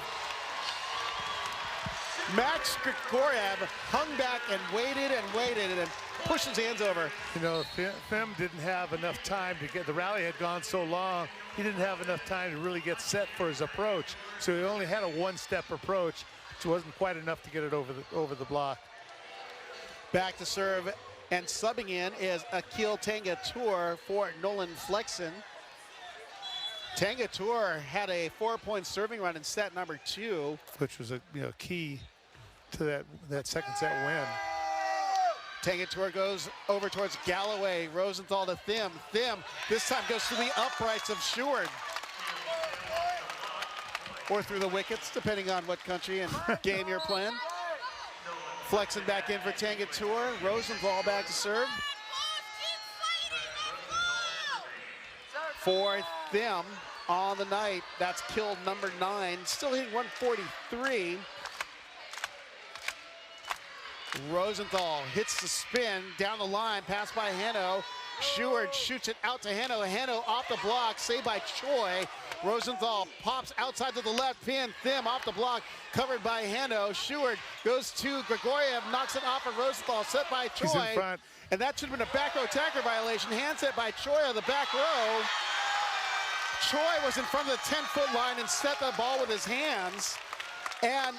Max Grigoriev hung back and waited and pushed his hands over. You know, Thim didn't have enough time to get, the rally had gone so long, he didn't have enough time to really get set for his approach. So he only had a one-step approach, which wasn't quite enough to get it over the block. Back to serve and subbing in is Akil Tangatur for Nolan Flexen. Tangatur had a 4-point serving run in set number 2, which was a key to that second set win. Tangatur goes over towards Galloway. Rosenthal to Thim. Thim this time goes through the uprights of Schuard. Or through the wickets, depending on what country and game you're playing. Flexing back in for Tangatur. Rosenthal back to serve. For Thim on the night, that's kill number 9. Still hitting 143. Rosenthal hits the spin down the line, pass by Hanno. Sheward shoots it out to Hano. Hano off the block, saved by Choi. Rosenthal pops outside to the left, pin, Thim off the block, covered by Hano. Sheward goes to Grigoriev, knocks it off of Rosenthal, set by Choi. He's in front. And that should have been a back row attacker violation. Hand set by Choi on the back row. Choi was in front of the 10-foot line and set the ball with his hands. And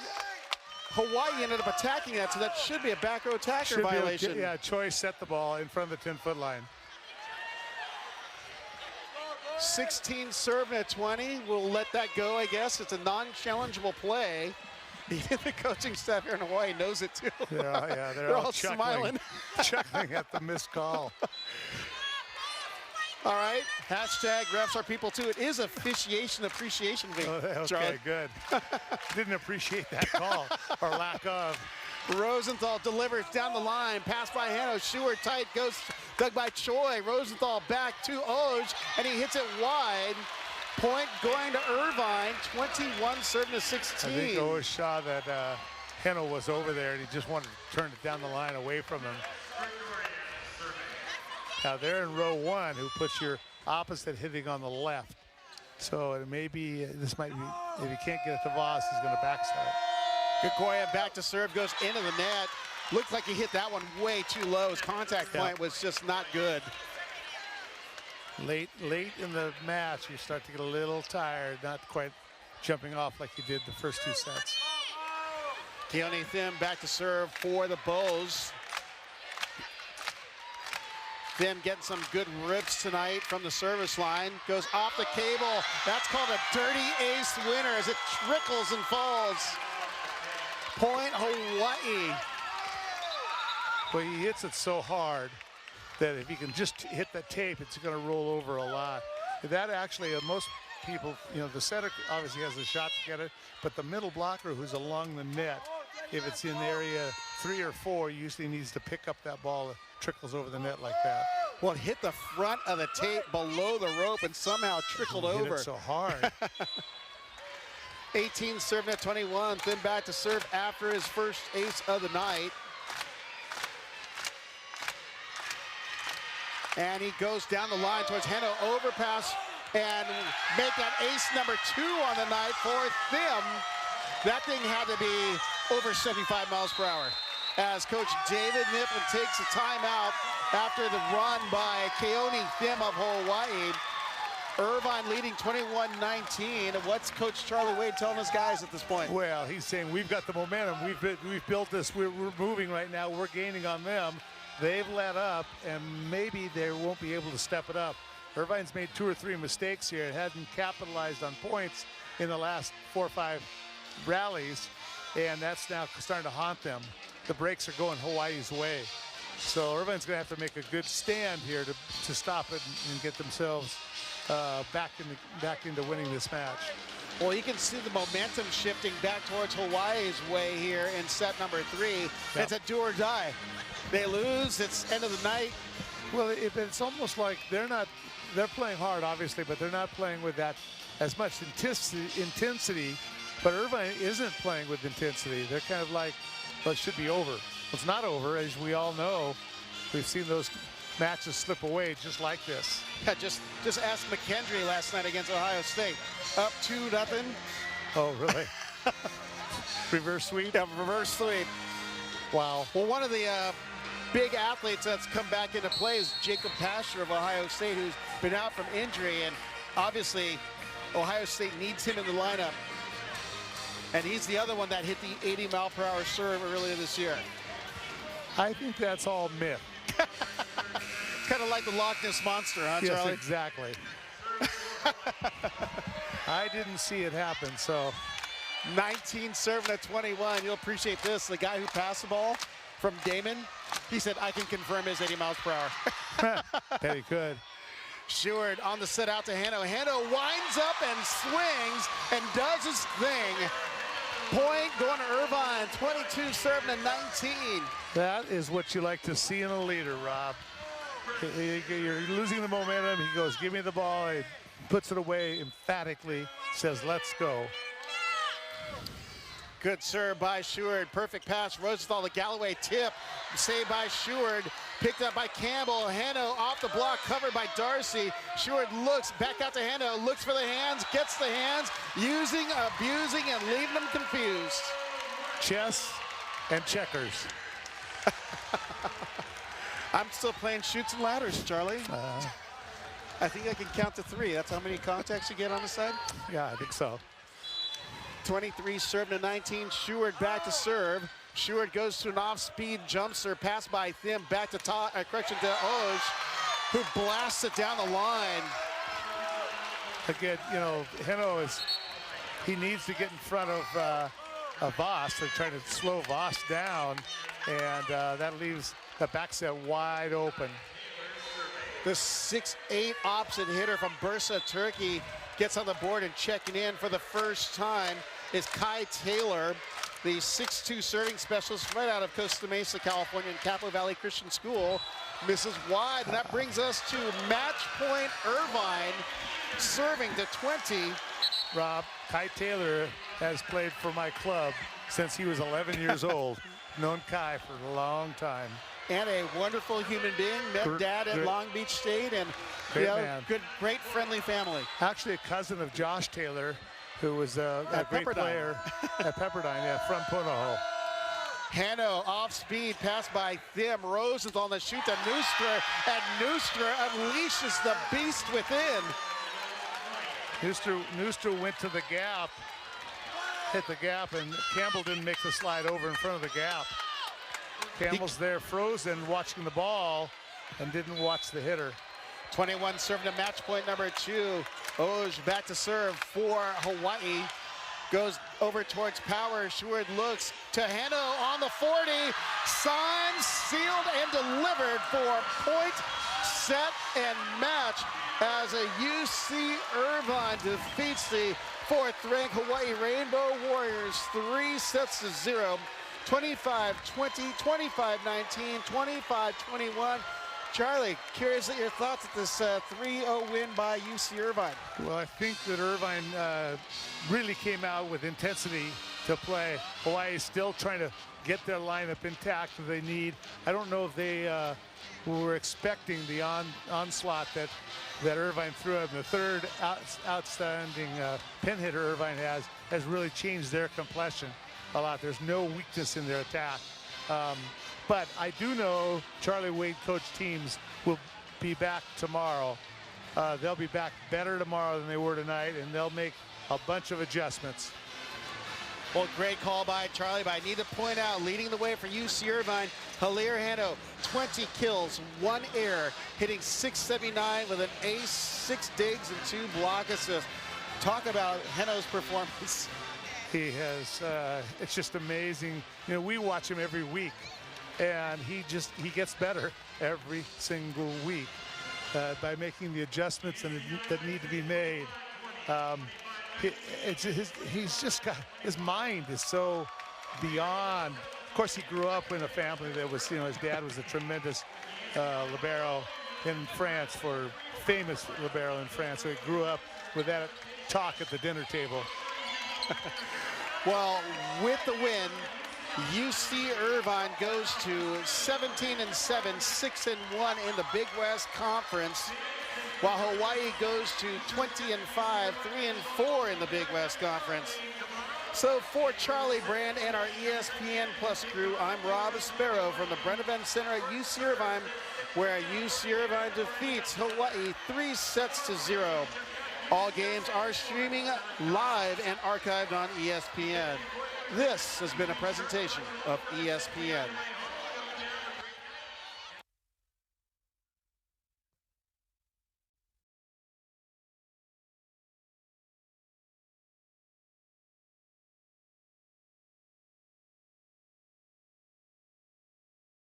Hawaii ended up attacking that, so that should be a back row attacker violation. Yeah, Choi set the ball in front of the 10-foot line. 16 serving at 20. We'll let that go, I guess. It's a non-challengeable play. The coaching staff here in Hawaii knows it too. Yeah, they're all smiling. Chuckling at the missed call. All right, hashtag refs are people too. It is officiation appreciation week. Okay, Charlie. good. Didn't appreciate that call or lack of. Rosenthal delivers down the line, pass by Hano. Sheward tight, goes dug by Choi. Rosenthal back to Oj, and he hits it wide. Point going to Irvine, 21 serving to 16. I think Oj saw that Hano was over there, and he just wanted to turn it down the line away from him. Now they're in row one, who puts your opposite hitting on the left. So it may be, this might be, if he can't get it to Voss, he's going to backside. Grigoriev back to serve, goes into the net. Looks like he hit that one way too low. His contact point was just not good. Late in the match, you start to get a little tired, not quite jumping off like you did the first two sets. Keone Thim back to serve for the Bows. Thim getting some good rips tonight from the service line. Goes off the cable. That's called a dirty ace winner as it trickles and falls. Point Hawaii. Well, he hits it so hard that if he can just hit that tape, it's going to roll over a lot. That actually, most people, the setter obviously has a shot to get it, but the middle blocker who's along the net, if it's in area 3 or 4, usually needs to pick up that ball that trickles over the net like that. Well, it hit the front of the tape below the rope and somehow trickled over. Hit it so hard. 18 serving at 21. Thim back to serve after his first ace of the night. And he goes down the line towards Hano, overpass, and make that ace number 2 on the night for Thim. That thing had to be over 75 miles per hour. As Coach David Mifflin takes a timeout after the run by Keone Thim of Hawaii. Irvine leading 21-19. What's Coach Charlie Wade telling us guys at this point? Well, he's saying we've got the momentum. We've built this. We're moving right now. We're gaining on them. They've let up, and maybe they won't be able to step it up. Irvine's made 2 or 3 mistakes here. It hadn't capitalized on points in the last 4 or 5 rallies, and that's now starting to haunt them. The breaks are going Hawaii's way. So Irvine's going to have to make a good stand here to stop it and get themselves back into winning this match. Well, you can see the momentum shifting back towards Hawaii's way here in set number 3. Yep. It's a do or die. They lose, it's end of the night. Well, it's almost like they're playing hard, obviously, but they're not playing with that as much intensity. But Irvine isn't playing with intensity. They're kind of like, well, it should be over. Well, it's not over, as we all know. We've seen those matches slip away just like this. Yeah, just ask McKendree last night against Ohio State. Up 2-0. Oh, really? Reverse sweep? Yeah, reverse sweep. Wow. Well, one of the big athletes that's come back into play is Jacob Pasher of Ohio State, who's been out from injury, and obviously Ohio State needs him in the lineup. And he's the other one that hit the 80-mile-per-hour serve earlier this year. I think that's all myth. It's kind of like the Loch Ness Monster, huh, yes, Charlie? Exactly. I didn't see it happen, so. 19 serving at 21. You'll appreciate this. The guy who passed the ball from Damon, he said, I can confirm his 80 miles per hour. Bet he could. Sheward on the set out to Hano. Hano winds up and swings and does his thing. Point going to Irvine, 22 serving at 19. That is what you like to see in a leader, Rob. You're losing the momentum. He goes, give me the ball. He puts it away emphatically, says, let's go. Good serve by Sheward. Perfect pass. Rosenthal, the Galloway tip. Saved by Sheward. Picked up by Campbell. Hano off the block, covered by Darcy. Sheward looks back out to Hano, looks for the hands, gets the hands, using, abusing, and leaving them confused. Chess and checkers. I'm still playing shoots and ladders, Charlie. I think I can count to 3. That's how many contacts you get on the side? Yeah, I think so. 23 serve to 19. Sheward back to serve. Sheward goes to an off-speed jump serve, pass by Thim, back to correction to Oj, who blasts it down the line. Again, you know, Heno he needs to get in front of Voss. They're trying to slow Voss down, and that leaves the back set wide open. The 6'8" opposite hitter from Bursa, Turkey, gets on the board and checking in for the first time is Kai Taylor, the 6'2" serving specialist right out of Costa Mesa, California, in Capo Valley Christian School. Misses wide, and that brings us to match point Irvine, serving to 20. Rob, Kai Taylor has played for my club since he was 11 years old. Known Kai for a long time. And a wonderful human being. Met Dad at Long Beach State, and great friendly family. Actually, a cousin of Josh Taylor, who was a great player at Pepperdine, yeah, from Punahou. Hano off speed, pass by Thim. Rosenthal on the shoot to Nustra, and Nustra unleashes the beast within. Nustra went to the gap, hit the gap, and Campbell didn't make the slide over in front of the gap. Campbell's there frozen watching the ball and didn't watch the hitter. 21 serving to match point number 2. Oj back to serve for Hawai'i. Goes over towards Power. Sheward looks to Hano on the 40. Signed, sealed, and delivered for point, set, and match as a UC Irvine defeats the 4th-ranked Hawaii Rainbow Warriors 3-0. 25-20, 25-19, 25-21. Charlie, curious at your thoughts at this 3-0 win by UC Irvine. Well, I think that Irvine really came out with intensity to play. Hawaii is still trying to get their lineup intact that they need. I don't know if they were expecting the onslaught that Irvine threw at them. The third outstanding pin hitter Irvine has really changed their complexion a lot. There's no weakness in their attack. But I do know Charlie Wade coach teams will be back tomorrow. They'll be back better tomorrow than they were tonight, and they'll make a bunch of adjustments. Well, great call by Charlie, but I need to point out, leading the way for UC Irvine, Hilaire Hano, 20 kills, 1 error, hitting .679 with an ace, 6 digs, and 2 block assists. Talk about Hano's performance. He has, it's just amazing. You know, we watch him every week, and he gets better every single week by making the adjustments that need to be made. He's just got, his mind is so beyond. Of course, he grew up in a family that was, you know, his dad was a tremendous libero in France, famous libero in France. So he grew up with that talk at the dinner table. Well, with the win, UC Irvine goes to 17-7, 6-1 in the Big West Conference, while Hawaii goes to 20-5, 3-4 in the Big West Conference. So for Charlie Brand and our ESPN Plus crew, I'm Rob Sparrow from the Brent Event Center at UC Irvine, where UC Irvine defeats Hawaii 3-0. All games are streaming live and archived on ESPN. This has been a presentation of ESPN.